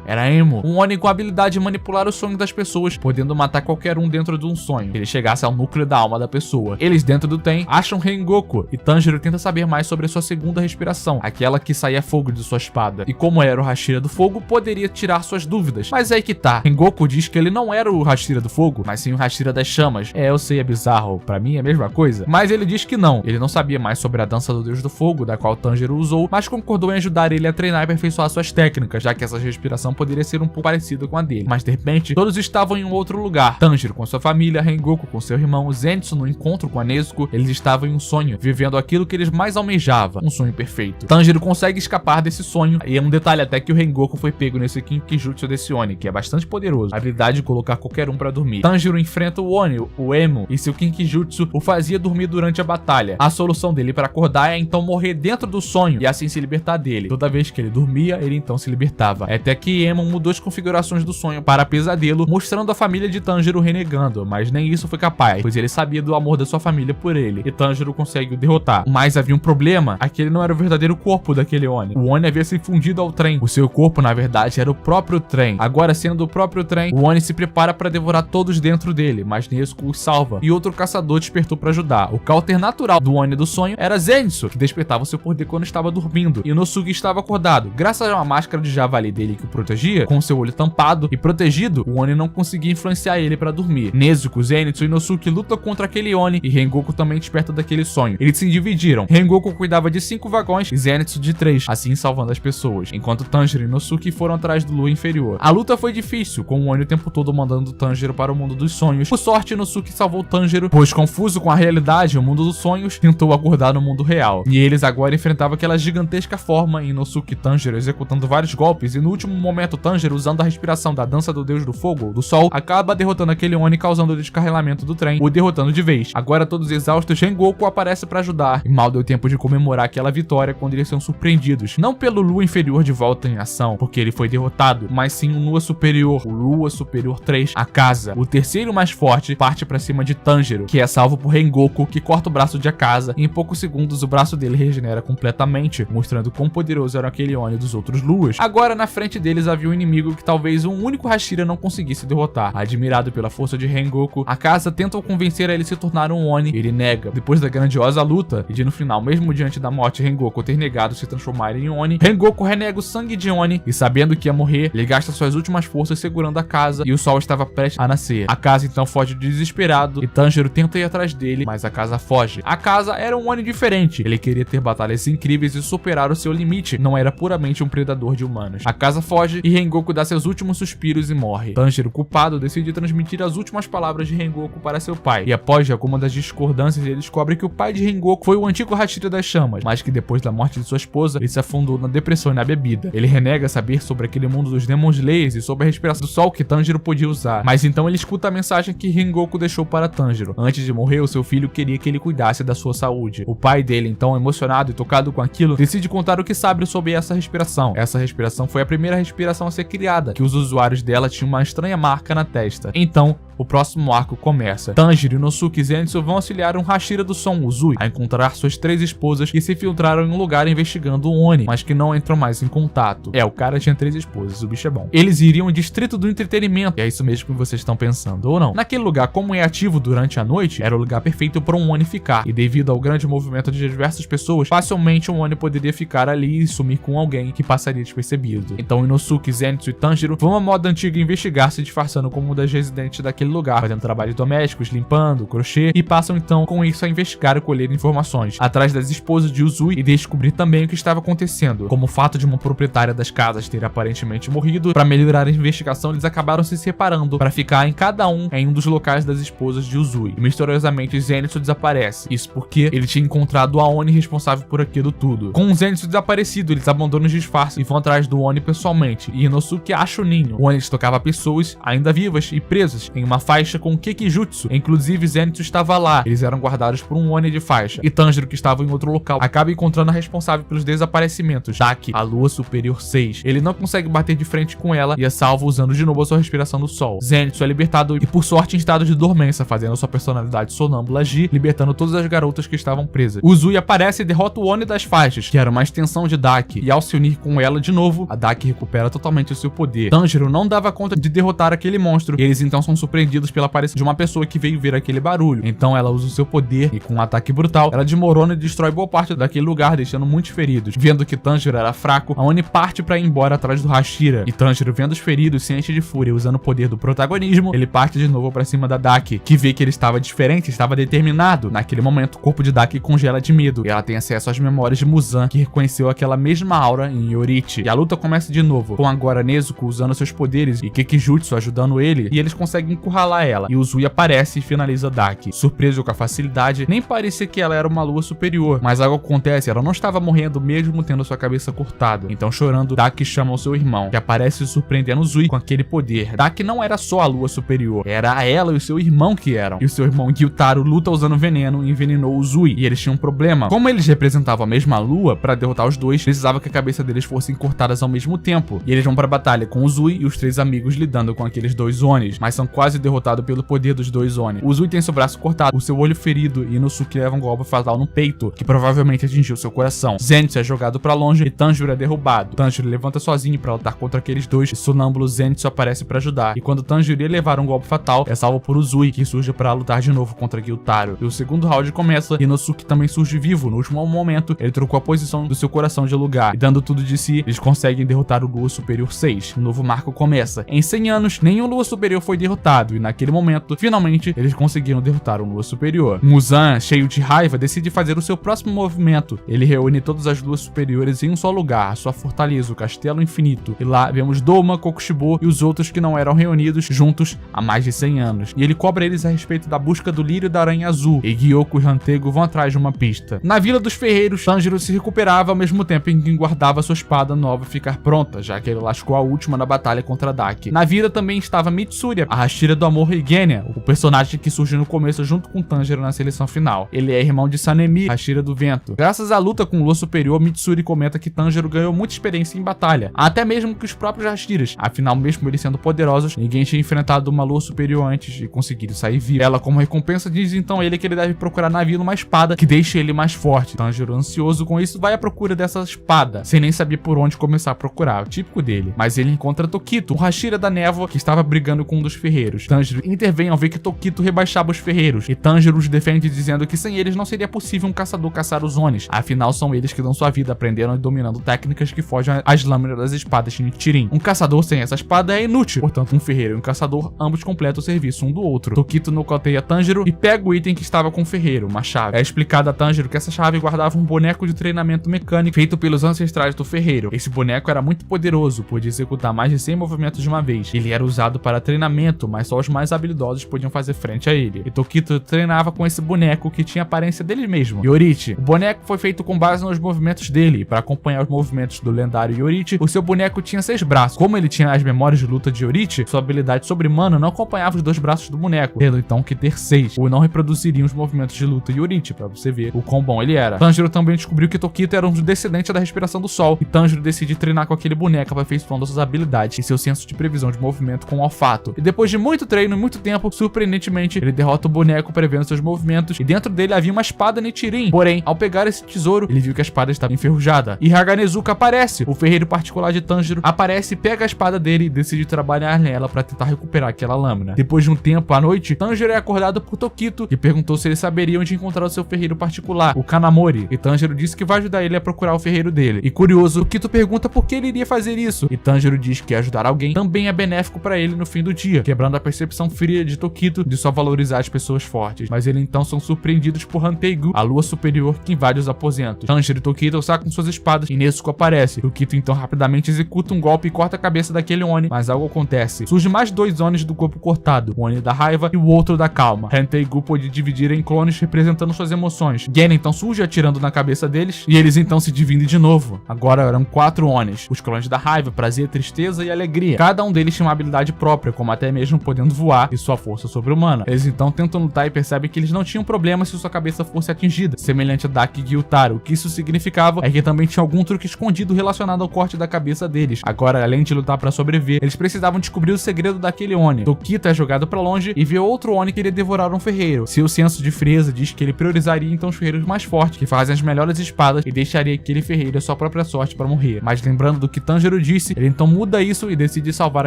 era Emu, um Oni com a habilidade de manipular os sonhos das pessoas, podendo matar qualquer um dentro de um sonho, que ele chegasse ao núcleo da alma da pessoa. Eles dentro do trem acham Rengoku e Tanjiro tenta saber mais sobre a sua segunda respiração, aquela que saía fogo de sua espada. E como era o Hashira do fogo, poderia tirar suas dúvidas. Mas é aí que tá. Rengoku diz que ele não era o Hashira do fogo, mas sim o Hashira das chamas. Eu sei, é bizarro, pra mim é a mesma coisa. Mas ele diz que não. Ele não sabia mais sobre a dança do Deus do Fogo, da qual Tanjiro usou, mas concordou em ajudar ele a treinar e aperfeiçoar suas técnicas, já que essa respiração poderia ser um pouco parecida com a dele. Mas de repente, todos estavam em um outro lugar. Tanjiro com sua família, Rengoku com seu irmão, Zenitsu no encontro com a Nezuko. Eles estavam em um sonho, vivendo aquilo que eles mais almejavam, um sonho perfeito. Tanjiro consegue escapar desse sonho, e é um detalhe até que o Rengoku foi pego nesse Kinkijutsu desse Oni, que é bastante poderoso, a habilidade de colocar qualquer um pra dormir. Tanjiro enfrenta o Oni, o Emu, e seu Kinkijutsu o fazia dormir durante a batalha. A solução dele para acordar é então morrer dentro do sonho e assim se libertar dele. Toda vez que ele dormia, ele então se libertava. Até que Emu mudou as configurações do sonho para pesadelo, mostrando a família de Tanjiro renegando, mas nem isso foi capaz, pois ele sabia do amor da sua família por ele, e Tanjiro consegue o derrotar. Mas havia um problema, aquele não era o verdadeiro corpo daquele Oni. O Oni havia se fundido ao trem. O seu corpo, na verdade, era o próprio trem. Agora, sendo o próprio trem, o Oni se prepara para devorar todos dentro dele, mas Nezuko os salva, e outro caçador despertou para ajudar. O counter natural do Oni do sonho era Zenitsu, que despertava o seu poder quando estava dormindo, e Inosuke estava acordado. Graças a uma máscara de javali dele que o protegia, com seu olho tampado e protegido, o Oni não conseguia influenciar ele para dormir. Nezuko, Zenitsu e Inosuke lutam contra aquele Oni, e Rengoku também desperta daquele sonho. Eles se dividiram. Rengoku cuidava de 5 vagões e Zenitsu de 3, assim salvando as pessoas, enquanto Tanjiro e Inosuke foram atrás do Lua inferior. A luta foi difícil, com o Oni o tempo todo mandando Tanjiro para o mundo dos sonhos. Por sorte, Inosuke salvou Tanjiro, pois confuso com a realidade, o mundo dos sonhos tentou voltou a acordar no mundo real. E eles agora enfrentavam aquela gigantesca forma em Inosuke e Tanjiro executando vários golpes, e no último momento Tanjiro, usando a respiração da dança do deus do fogo, do sol, acaba derrotando aquele Oni, causando o descarrilamento do trem, o derrotando de vez. Agora todos exaustos, Rengoku aparece para ajudar, e mal deu tempo de comemorar aquela vitória quando eles são surpreendidos, não pelo Lua inferior de volta em ação, porque ele foi derrotado, mas sim um Lua superior, o Lua superior 3, Akaza, o terceiro mais forte, parte para cima de Tanjiro, que é salvo por Rengoku, que corta o braço de Akaza, e em poucos segundos o braço dele regenera completamente, mostrando quão poderoso era aquele Oni dos outros Luas. Agora na frente deles havia um inimigo que talvez um único Hashira não conseguisse derrotar. Admirado pela força de Rengoku, Akaza tenta o convencer a ele se tornar um Oni, ele nega. Depois da grandiosa luta, e de no final, mesmo diante da morte de Rengoku ter negado se transformar em Oni, Rengoku renega o sangue de Oni, e sabendo que ia morrer, ele gasta suas últimas forças segurando Akaza, e o sol estava prestes a nascer. Akaza então foge desesperado, e Tanjiro tenta ir atrás dele, mas Akaza foge. Akaza era um Oni diferente, ele queria ter batalhas incríveis e superar o seu limite, não era puramente um predador de humanos. Akaza foge, e Rengoku dá seus últimos suspiros e morre. Tanjiro, culpado, decide transmitir as últimas palavras de Rengoku para seu pai, e após algumas das discordâncias, ele descobre que o pai de Rengoku foi o antigo Hashira das Chamas, mas que depois da morte de sua esposa, ele se afundou na depressão e na bebida. Ele renega saber sobre aquele mundo dos Demon Slayers e sobre a respiração do sol que Tanjiro podia usar, mas então ele escuta a mensagem que Rengoku deixou para Tanjiro. Antes de morrer, o seu filho queria que ele cuidasse da sua saúde. O pai dele, então, emocionado e tocado com aquilo, decide contar o que sabe sobre essa respiração. Essa respiração foi a primeira respiração a ser criada, que os usuários dela tinham uma estranha marca na testa. Então, o próximo arco começa. Tanjiro, Inosuke e Zenitsu vão auxiliar um Hashira do som, Uzui, a encontrar suas 3 esposas que se infiltraram em um lugar investigando o Oni, mas que não entram mais em contato. O cara tinha 3 esposas, o bicho é bom. Eles iriam ao distrito do entretenimento, e é isso mesmo que vocês estão pensando, ou não? Naquele lugar, como é ativo durante a noite, era o lugar perfeito para um Oni ficar, e devido ao grande movimento de diversas pessoas, facilmente um Oni poderia ficar ali e sumir com alguém que passaria despercebido. Então Inosuke, Zenitsu e Tanjiro vão à moda antiga investigar, se disfarçando como uma das residentes daquele lugar, fazendo trabalhos domésticos, limpando, crochê, e passam então com isso a investigar e colher informações atrás das esposas de Uzui e descobrir também o que estava acontecendo, como o fato de uma proprietária das casas ter aparentemente morrido. Para melhorar a investigação, eles acabaram se separando para ficar em cada um em um dos locais das esposas de Uzui, e misteriosamente Zenitsu desaparece. Isso porque ele tinha encontrado a Oni responsável por aquilo tudo. Com o Zenitsu desaparecido, eles abandonam os disfarces e vão atrás do Oni pessoalmente, e Inosuke acha o ninho. O Oni estocava pessoas ainda vivas e presas em uma faixa com Kekijutsu, inclusive Zenitsu estava lá. Eles eram guardados por um Oni de faixa, e Tanjiro, que estava em outro local, acaba encontrando a responsável pelos desaparecimentos, Daki, a Lua Superior 6. Ele não consegue bater de frente com ela e é salvo usando de novo a sua respiração do sol. Zenitsu é libertado e por sorte em estado de dormência, fazendo sua personalidade sonâmbula agir, libertando todas as garotas que estavam presas. Uzui aparece e derrota o Oni das faixas, que era uma extensão de Daki, e ao se unir com ela de novo, a Daki recupera totalmente o seu poder. Tanjiro não dava conta de derrotar aquele monstro, e eles então são surpreendidos pela aparição de uma pessoa que veio ver aquele barulho. Então ela usa o seu poder e com um ataque brutal, ela desmorona e destrói boa parte daquele lugar, deixando muitos feridos. Vendo que Tanjiro era fraco, a Oni parte para ir embora atrás do Hashira, e Tanjiro, vendo os feridos, se enche de fúria. Usando o poder do protagonismo, ele parte de novo para cima da Daki, que vê que ele estava diferente, estava determinado. Naquele momento, o corpo de Daki congela de medo, e ela tem acesso às memórias de Muzan, que reconheceu aquela mesma aura em Yorichi. E a luta começa de novo, com agora Nezuko usando seus poderes e Kekijutsu ajudando ele, e eles conseguem encurralar ela, e Uzui aparece e finaliza Daki. Surpreso com a facilidade, nem parecia que ela era uma lua superior, mas algo acontece, ela não estava morrendo mesmo tendo sua cabeça cortada. Então, chorando, Daki chama o seu irmão, que aparece surpreendendo Uzui com aquele poder. Daki não era só a lua superior, era ela e o seu irmão que eram. E o seu irmão Gyutaro luta usando veneno e envenenou Uzui, e eles tinham um problema. Como eles representavam a mesma lua, para derrotar os dois, precisava que a cabeça deles fossem cortadas ao mesmo tempo. E eles vão para a batalha com Uzui e os 3 amigos lidando com aqueles 2 Onis, mas são quase derrotados pelo poder dos 2 Oni. Uzui tem seu braço cortado, o seu olho ferido, e Inosuke leva um golpe fatal no peito, que provavelmente atingiu seu coração. Zenitsu é jogado para longe e Tanjiro é derrubado. Tanjiro levanta sozinho para lutar contra aqueles 2, e sonâmbulo Zenitsu aparece para ajudar. E quando Tanjiro ia levar um golpe fatal, é salvo por Uzui, que surge para lutar de novo contra Gyutaro. E o segundo round começa, e Inosuke também surge vivo. No último momento, ele trocou a posição do seu coração de lugar, e dando tudo de si, eles conseguem derrotar o Lua Superior 6. Um novo marco começa. Em 100 anos, nenhum Lua Superior foi derrotado, e naquele momento, finalmente, eles conseguiram derrotar um Lua Superior. Muzan, cheio de raiva, decide fazer o seu próximo movimento. Ele reúne todas as Luas Superiores em um só lugar, a sua fortaleza, o Castelo Infinito. E lá vemos Douma, Kokushibo e os outros que não eram reunidos juntos há mais de 100 anos. E ele cobra eles a respeito da busca do Lírio da Aranha Azul, e Gyoko e Hanteigo vão atrás de uma pista. Na Vila dos Ferreiros, Tanjiro se recuperava ao mesmo tempo em que guardava sua espada nova ficar pronta, já que ele lascou a última na batalha contra Daki. Na vila também estava Mitsuri, a Hashira do Amor e Genya, o personagem que surgiu no começo junto com Tanjiro na seleção final. Ele é irmão de Sanemi, Hashira do Vento. Graças à luta com o Lua Superior, Mitsuri comenta que Tanjiro ganhou muita experiência em batalha, até mesmo que os próprios Hashiras. Afinal, mesmo eles sendo poderosos, ninguém tinha enfrentado uma Lua Superior antes e conseguido sair vivo. Ela, como recompensa, diz então ele que ele deve procurar na vila uma espada que deixe ele mais forte. Tanjiro, ansioso com isso, vai à procura dessa espada, sem nem saber por onde começar a procurar, o típico dele. Mas ele encontra Tokito, o Hashira da névoa, que estava brigando com um dos ferreiros. Tanjiro intervém ao ver que Tokito rebaixava os ferreiros, e Tanjiro os defende dizendo que sem eles não seria possível um caçador caçar os Onis. Afinal, são eles que dão sua vida aprendendo e dominando técnicas que fogem às lâminas das espadas Nichirin. Um caçador sem essa espada é inútil, portanto um ferreiro e um caçador ambos completam o serviço um do outro. Tokito nocauteia Tanjiro e pega o item que estava com o ferreiro, uma chave. É explicado a Tanjiro que essa chave guardava um boneco de treinamento mecânico feito pelos ancestrais do ferreiro. Esse boneco era muito poderoso, podia executar mais de 100 movimentos de uma vez. Ele era usado para treinamento, mas só os mais habilidosos podiam fazer frente a ele. E Tokito treinava com esse boneco que tinha a aparência dele mesmo, Yorichi. O boneco foi feito com base nos movimentos dele. Para acompanhar os movimentos do lendário Yorichi, o seu boneco tinha 6 braços. Como ele tinha as memórias de luta de Yorichi, sua habilidade sobre-humana não acompanhava os 2 braços do boneco, tendo então que ter 6, ou não reproduziriam os movimentos de luta de Yorichi, para você ver o quão bom ele era. Tanjiro também descobriu que Tokito era um descendente da respiração do sol, e Tanjiro decide treinar com aquele boneco aperfeiçoando suas habilidades e seu senso de previsão de movimento com o olfato. E depois de muito treino e muito tempo, surpreendentemente, ele derrota o boneco prevendo seus movimentos, e dentro dele havia uma espada Nichirin. Porém, ao pegar esse tesouro, ele viu que a espada estava enferrujada. E Haganezuka aparece. O ferreiro particular de Tanjiro aparece, pega a espada dele e decide trabalhar nela para tentar recuperar aquela lâmina. Depois de um tempo, à noite, Tanjiro é acordado por Tokito, que perguntou se ele saberia onde encontrar o seu ferreiro particular, o Kanamori. E Tanjiro disse que vai ajudar ele a procurar o ferreiro dele. E curioso, Tokito pergunta por que ele iria fazer isso. E Tanjiro diz que ajudar alguém também é benéfico para ele no fim do dia, quebrando a percepção fria de Tokito de só valorizar as pessoas fortes. Mas eles então são surpreendidos por Hanteigu, a lua superior que invade os aposentos. Tanjiro e Tokito sacam suas espadas e Nezuko aparece. Tokito então rapidamente executa um golpe e corta a cabeça daquele Oni, mas algo acontece. Surge mais 2 Onis do corpo cortado, o Oni da raiva e o outro da calma. Hanteigu pode dividir em clones representando suas emoções. Genya então surge atirando na cabeça deles e eles então se dividem de novo. Agora eram 4 Onis, os clones da raiva, prazer, tristeza e alegria. Cada um deles tinha uma habilidade própria, como até mesmo podendo voar e sua força sobre-humana. Eles então tentam lutar e percebem que eles não tinham problema se sua cabeça fosse atingida, semelhante a Daki e Gyutaro. O que isso significava é que também tinha algum truque escondido relacionado ao corte da cabeça deles. Agora, além de lutar para sobreviver, eles precisavam descobrir o segredo daquele Oni. Tokito é jogado para longe e vê outro Oni que iria devorar um ferreiro. Seu senso de frieza diz que ele priorizaria então os ferreiros mais fortes, que fazem as melhores espadas, e deixaria aquele ferreiro a sua própria sorte para morrer. Mas lembrando do que Tanjiro disse, ele então muda isso e decide salvar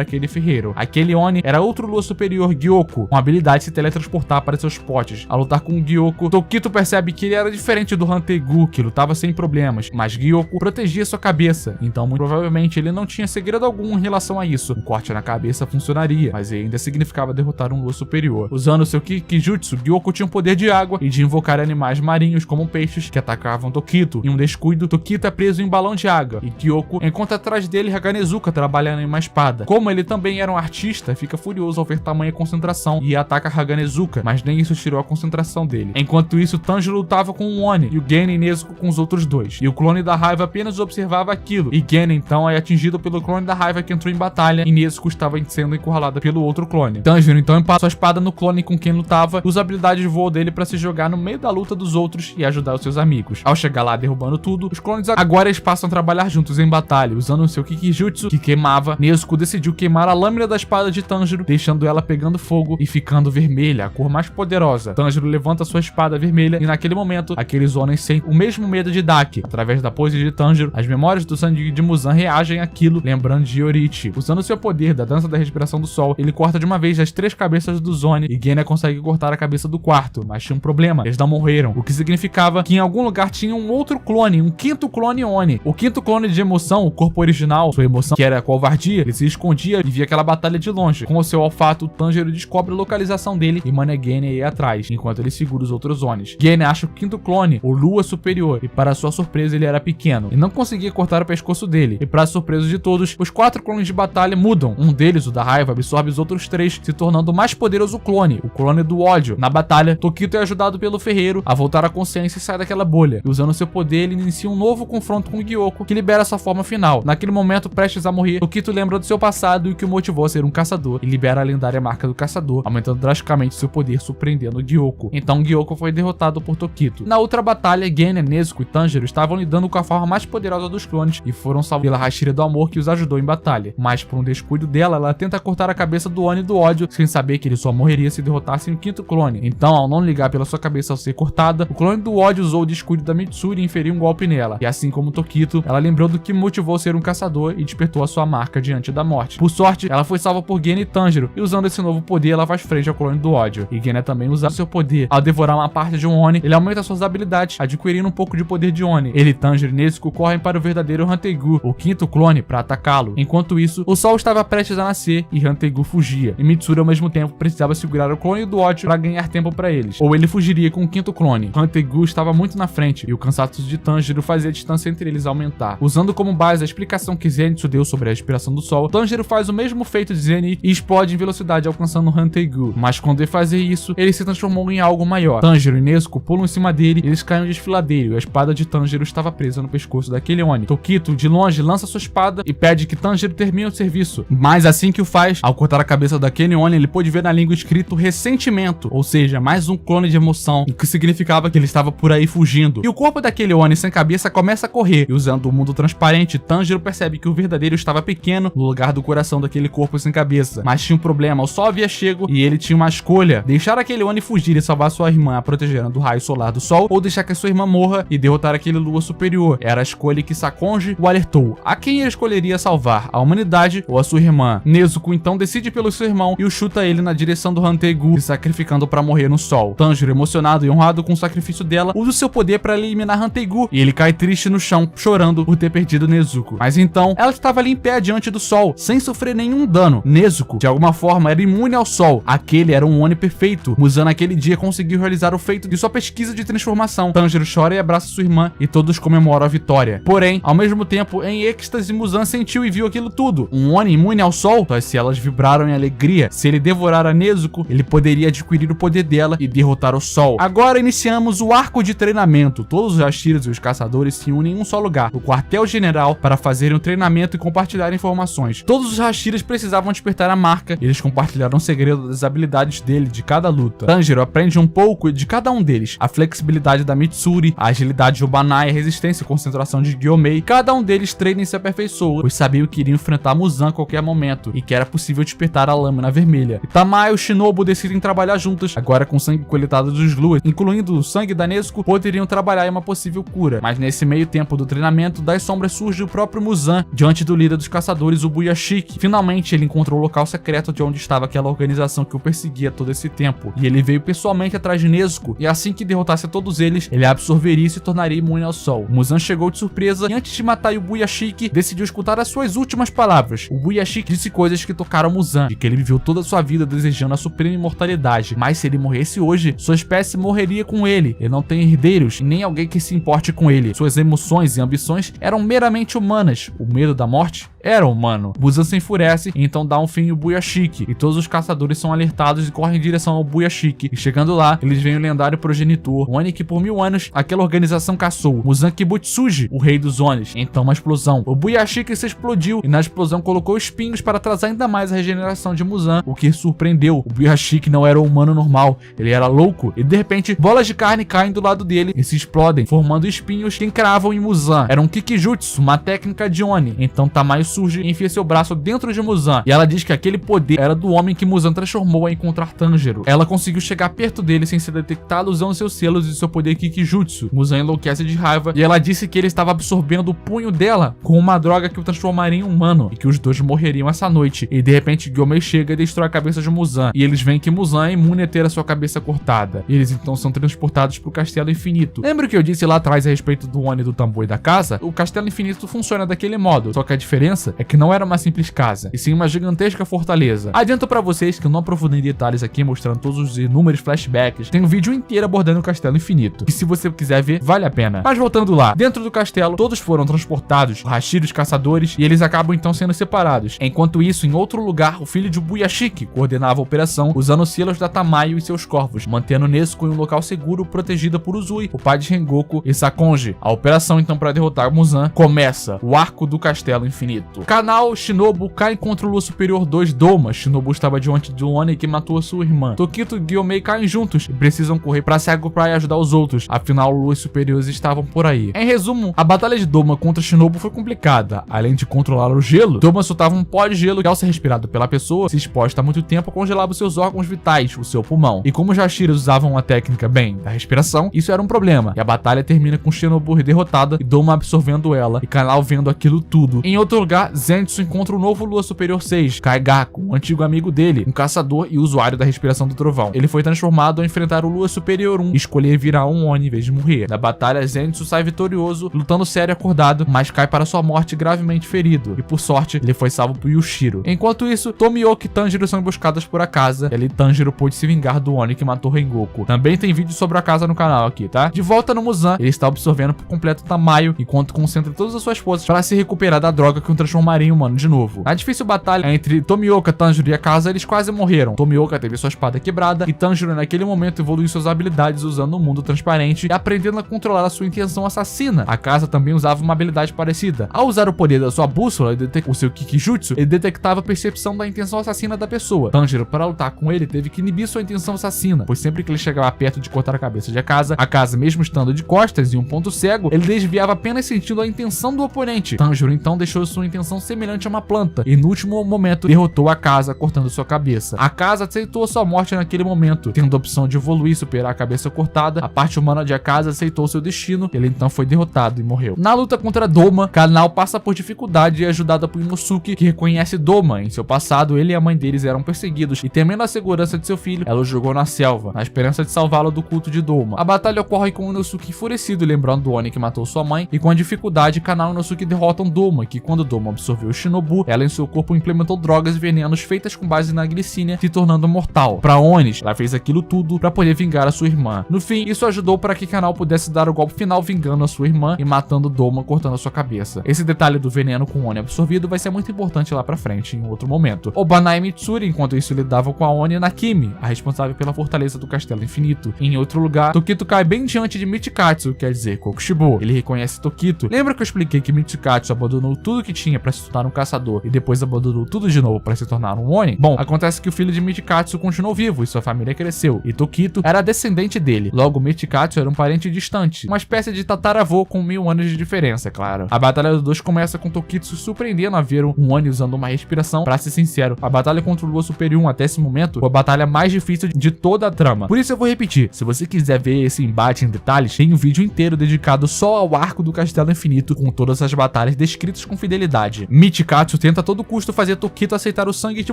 aquele ferreiro. Aquele Oni era outro lua superior, Gyoko, com a habilidade de se teletransportar para seus potes. Ao lutar com Gyoko, Tokito percebe que ele era diferente do Hanteigu, que lutava sem problemas, mas Gyoko protegia sua cabeça, então muito provavelmente ele não tinha segredo algum em relação a isso. Um corte na cabeça funcionaria, mas ainda significava derrotar um lua superior. Usando seu Kikijutsu, Gyoko tinha o poder de água e de invocar animais marinhos como peixes que atacavam Tokito. Em um descuido, Tokito é preso em um balão de água e Gyoko encontra atrás dele Haganezuka trabalhando em uma espada. Como ele também era um artista, fica furioso ao ver tamanha concentração e ataca Haganezuka, mas nem isso tirou a concentração dele. Enquanto isso, Tanjiro lutava com o Oni e o Genya e Nezuko com os outros 2. E o clone da raiva apenas observava aquilo. E Genya então é atingido pelo clone da raiva que entrou em batalha e Nezuko estava sendo encurralada pelo outro clone. Tanjiro então empata sua espada no clone com quem lutava e usa a habilidade de voo dele para se jogar no meio da luta dos outros e ajudar os seus amigos. Ao chegar lá derrubando tudo, os clones agora eles passam a trabalhar juntos em batalha, usando o seu Kikijutsu que queimava. Nezuko decidiu queimar a lâmina da espada de Tanjiro, deixando ela pegando fogo e ficando vermelha, a cor mais poderosa. Tanjiro levanta sua espada vermelha e naquele momento, aqueles Onis sentem o mesmo medo de Daki. Através da pose de Tanjiro, as memórias do sangue de Muzan reagem àquilo, lembrando de Yorichi. Usando seu poder da dança da respiração do sol, ele corta de uma vez as 3 cabeças dos Oni e Genya consegue cortar a cabeça do quarto, mas tinha um problema, eles não morreram, o que significava que em algum lugar tinha um outro clone, um 5º clone Oni. O 5º clone de emoção, o corpo original, sua emoção que era a covardia, ele se escondia e via aquela batalha de longe. Com o seu olfato, fato, Tanjiro descobre a localização dele e manda Genya ir atrás, enquanto ele segura os outros Onis. Genya acha o quinto clone, o Lua Superior, e para sua surpresa ele era pequeno e não conseguia cortar o pescoço dele. E para surpresa de todos, os 4 clones de batalha mudam. Um deles, o da raiva, absorve os outros 3, se tornando o mais poderoso clone, o clone do ódio. Na batalha, Tokito é ajudado pelo ferreiro a voltar à consciência e sai daquela bolha. E usando seu poder, ele inicia um novo confronto com o Gyoko, que libera sua forma final. Naquele momento, prestes a morrer, Tokito lembra do seu passado e o que o motivou a ser um caçador, e libera a lendária marca do caçador, aumentando drasticamente seu poder, surpreendendo Gyoko. Então Gyoko foi derrotado por Tokito. Na outra batalha, Genya, Nezuko e Tanjiro estavam lidando com a forma mais poderosa dos clones e foram salvos pela Hashira do Amor, que os ajudou em batalha. Mas por um descuido dela, ela tenta cortar a cabeça do Oni do ódio, sem saber que ele só morreria se derrotassem o quinto clone. Então, ao não ligar pela sua cabeça ao ser cortada, o clone do ódio usou o descuido da Mitsuri e inferiu um golpe nela. E assim como Tokito, ela lembrou do que motivou ser um caçador e despertou a sua marca diante da morte. Por sorte, ela foi salva por Genya e Tanjiro, e usando esse novo poder, ela faz frente ao clone do ódio. E Genya também usa seu poder. Ao devorar uma parte de um Oni, ele aumenta suas habilidades, adquirindo um pouco de poder de Oni. Ele, Tanjiro e Nezuko correm para o verdadeiro Hanteigu, o quinto clone, para atacá-lo. Enquanto isso, o sol estava prestes a nascer e Hanteigu fugia. E Mitsuri, ao mesmo tempo, precisava segurar o clone do ódio para ganhar tempo para eles, ou ele fugiria com o quinto clone. Hanteigu estava muito na frente, e o cansaço de Tanjiro fazia a distância entre eles aumentar. Usando como base a explicação que Zenitsu deu sobre a respiração do sol, Tanjiro faz o mesmo feito de Zenith e explode em velocidade, alcançando Hanteigu. Mas quando ele fazer isso, ele se transformou em algo maior. Tanjiro e Nezuko pulam em cima dele e eles caem no desfiladeiro, e a espada de Tanjiro estava presa no pescoço daquele Oni. Tokito, de longe, lança sua espada e pede que Tanjiro termine o serviço. Mas assim que o faz, ao cortar a cabeça daquele Oni, ele pôde ver na língua escrito ressentimento, ou seja, mais um clone de emoção, o que significava que ele estava por aí fugindo. E o corpo daquele Oni sem cabeça começa a correr, e usando o mundo transparente, Tanjiro percebe que o verdadeiro estava pequeno no lugar do coração daquele corpo sem cabeça. Mas tinha um problema, o sol havia chego e ele tinha uma escolha: deixar aquele Oni fugir e salvar sua irmã, a protegendo do raio solar do sol, ou deixar que a sua irmã morra e derrotar aquele Lua Superior. Era a escolha que Sakonji o alertou. A quem ele escolheria salvar, a humanidade ou a sua irmã? Nezuko então decide pelo seu irmão e o chuta ele na direção do Hanteigu, se sacrificando para morrer no sol. Tanjiro, emocionado e honrado com o sacrifício dela, usa o seu poder para eliminar Hanteigu e ele cai triste no chão, chorando por ter perdido Nezuko. Mas então, ela estava ali em pé diante do sol, sem sofrer nenhum dano. Nezuko, de alguma forma, era imune ao sol. Aquele era um Oni perfeito. Muzan naquele dia conseguiu realizar o feito de sua pesquisa de transformação. Tanjiro chora e abraça sua irmã e todos comemoram a vitória. Porém, ao mesmo tempo, em êxtase, Muzan sentiu e viu aquilo tudo. Um Oni imune ao sol? Suas células vibraram em alegria. Se ele devorar a Nezuko, ele poderia adquirir o poder dela e derrotar o sol. Agora iniciamos o arco de treinamento. Todos os Hashiras e os caçadores se unem em um só lugar, o quartel-general, para fazerem um treinamento e compartilhar informações. Todos os Hashiras precisavam despertar a marca, e eles compartilharam o segredo das habilidades dele de cada luta. Tanjiro aprende um pouco de cada um deles: a flexibilidade da Mitsuri, a agilidade de Obanai, a resistência e concentração de Gyomei. Cada um deles treina e se aperfeiçoa, pois sabiam que iriam enfrentar Muzan a qualquer momento e que era possível despertar a lâmina vermelha. E Tamayo e Shinobu decidem trabalhar juntas, agora com sangue coletado dos Luas, incluindo o sangue da Nezuko, poderiam trabalhar em uma possível cura. Mas nesse meio tempo do treinamento, das sombras surge o próprio Muzan, diante do líder dos caçadores, o Buyashiki. Finalmente ele encontrou o local secreto de onde estava aquela organização que o perseguia todo esse tempo, e ele veio pessoalmente atrás de Nezuko, e assim que derrotasse todos eles, ele a absorveria e se tornaria imune ao sol. O Muzan chegou de surpresa e antes de matar o Buyashiki, decidiu escutar as suas últimas palavras. O Buyashiki disse coisas que tocaram Muzan, de que ele viveu toda a sua vida desejando a suprema imortalidade, mas se ele morresse hoje, sua espécie morreria com ele. Ele não tem herdeiros e nem alguém que se importe com ele. Suas emoções e ambições eram meramente humanas. O medo da morte era humano. Muzan se enfurece e então dá um fim ao Buyashiki, e todos os caçadores são alertados e correm em direção ao Buyashiki. E chegando lá, eles veem o lendário progenitor, o Oni que por 1000 anos aquela organização caçou, Muzan Kibutsuji, o rei dos Onis. Então uma explosão. O Buyashiki se explodiu e na explosão colocou espinhos para atrasar ainda mais a regeneração de Muzan, o que surpreendeu. O Buyashiki não era um humano normal, ele era louco, e de repente bolas de carne caem do lado dele e se explodem, formando espinhos que encravam em Muzan. Era um Kikijutsu, uma técnica de Oni. Então Tamayo surge e enfia seu braço dentro de Muzan, e ela diz que aquele poder era do homem que Muzan transformou a encontrar Tanjiro. Ela conseguiu chegar perto dele sem ser detectada usando seus selos e seu poder Kikijutsu. Muzan enlouquece de raiva e ela disse que ele estava absorvendo o punho dela com uma droga que o transformaria em humano e que os dois morreriam essa noite. E de repente Gyomei chega e destrói a cabeça de Muzan, e eles veem que Muzan é imune a ter a sua cabeça cortada. E eles então são transportados para o Castelo Infinito. Lembra que eu disse lá atrás a respeito do Oni do tambor e da casa? O Castelo Infinito funciona daquele modo, só que a diferença diferença é que não era uma simples casa, e sim uma gigantesca fortaleza. Adianto pra vocês que eu não aprofundei em detalhes aqui mostrando todos os inúmeros flashbacks, tem um vídeo inteiro abordando o Castelo Infinito, que se você quiser ver, vale a pena. Mas voltando lá, dentro do castelo, todos foram transportados, o Hashi dos caçadores, e eles acabam então sendo separados. Enquanto isso, em outro lugar, o filho de Buyashiki coordenava a operação, usando os selos da Tamayo e seus corvos, mantendo Nezuko em um local seguro, protegida por Uzui, o pai de Rengoku e Sakonji. A operação então para derrotar Muzan começa, o arco do Castelo Infinito. Canal Shinobu cai contra o Lua Superior 2 Doma. Shinobu estava diante de um Oni que matou a sua irmã. Tokito e Gyomei caem juntos e precisam correr para se agrupar e ajudar os outros, afinal Luas Superiores estavam por aí. Em resumo, a batalha de Doma contra Shinobu foi complicada. Além de controlar o gelo, Doma soltava um pó de gelo que, ao ser respirado pela pessoa, se exposta há muito tempo, congelava os seus órgãos vitais, o seu pulmão. E como os Hashiras usavam a técnica bem da respiração, isso era um problema. E a batalha termina com Shinobu derrotada e Doma absorvendo ela, e Kanao vendo aquilo tudo. Em outro lugar, Zenitsu encontra o novo Lua Superior 6, Kaigaku, um antigo amigo dele, um caçador e usuário da respiração do trovão. Ele foi transformado ao enfrentar o Lua Superior 1 e escolher virar um Oni em vez de morrer. Na batalha, Zenitsu sai vitorioso, lutando sério e acordado, mas cai para sua morte gravemente ferido. E por sorte, ele foi salvo por Yushiro. Enquanto isso, Tomioka e Tanjiro são emboscadas por Akaza, e ali Tanjiro pôde se vingar do Oni que matou Rengoku. Também tem vídeo sobre Akaza no canal aqui, tá? De volta no Muzan, ele está absorvendo por completo Tamayo, enquanto concentra todas as suas forças para se recuperar da droga que o transformaria em humano de novo. Na difícil batalha entre Tomioka, Tanjiro e Akaza, eles quase morreram. Tomioka teve sua espada quebrada, e Tanjiro naquele momento evoluiu suas habilidades usando o mundo transparente e aprendendo a controlar a sua intenção assassina. Akaza também usava uma habilidade parecida. Ao usar o poder da sua bússola e o seu Kikijutsu, ele detectava a percepção da intenção assassina da pessoa. Tanjiro, para lutar com ele, teve que inibir sua intenção assassina, pois sempre que ele chegava perto de cortar a cabeça de Akaza, mesmo estando de costas e um ponto cego, ele desviava apenas sentindo a intenção do oponente. Tanjiro então deixou sua intenção semelhante a uma planta, e no último momento derrotou Akaza, cortando sua cabeça. Akaza aceitou a sua morte naquele momento, tendo a opção de evoluir e superar a cabeça cortada. A parte humana de Akaza aceitou seu destino, ele então foi derrotado e morreu. Na luta contra Doma, Kanao passa por dificuldade e é ajudada por Inosuke, que reconhece Doma. Em seu passado, ele e a mãe deles eram perseguidos, e temendo a segurança de seu filho, ela o jogou na selva, na esperança de salvá-lo do culto de Doma. A batalha ocorre com Inosuke enfurecido, lembrando do Oni que matou sua mãe, e com a dificuldade, Kanao e Inosuke derrotam Doma, que quando Doma absorveu o Shinobu, ela em seu corpo implementou drogas e venenos feitas com base na glicínia, se tornando mortal. Pra Onis, ela fez aquilo tudo para poder vingar a sua irmã. No fim, isso ajudou para que Kanao pudesse dar o golpe final vingando a sua irmã e matando Doma, cortando a sua cabeça. Esse detalhe do veneno com o Oni absorvido vai ser muito importante lá pra frente, em outro momento. Obanai e Mitsuri, enquanto isso, lidavam com a Oni Nakimi, a responsável pela fortaleza do Castelo Infinito. Em outro lugar, Tokito cai bem diante de Michikatsu, quer dizer, Kokushibo. Ele reconhece Tokito. Lembra que eu expliquei que Michikatsu abandonou tudo que tinha para se tornar um caçador e depois abandonou tudo de novo para se tornar um Oni? Bom, acontece que o filho de Michikatsu continuou vivo e sua família cresceu, e Tokito era descendente dele. Logo, Michikatsu era um parente distante, uma espécie de tataravô com 1000 anos de diferença, é claro. A batalha dos dois começa com Tokito se surpreendendo a ver um Oni usando uma respiração. Pra ser sincero, a batalha contra o Lua Superior 1 até esse momento foi a batalha mais difícil de toda a trama. Por isso eu vou repetir, se você quiser ver esse embate em detalhes, tem um vídeo inteiro dedicado só ao arco do Castelo Infinito, com todas as batalhas descritas com fidelidade. Michikatsu tenta a todo custo fazer Tokito aceitar o sangue de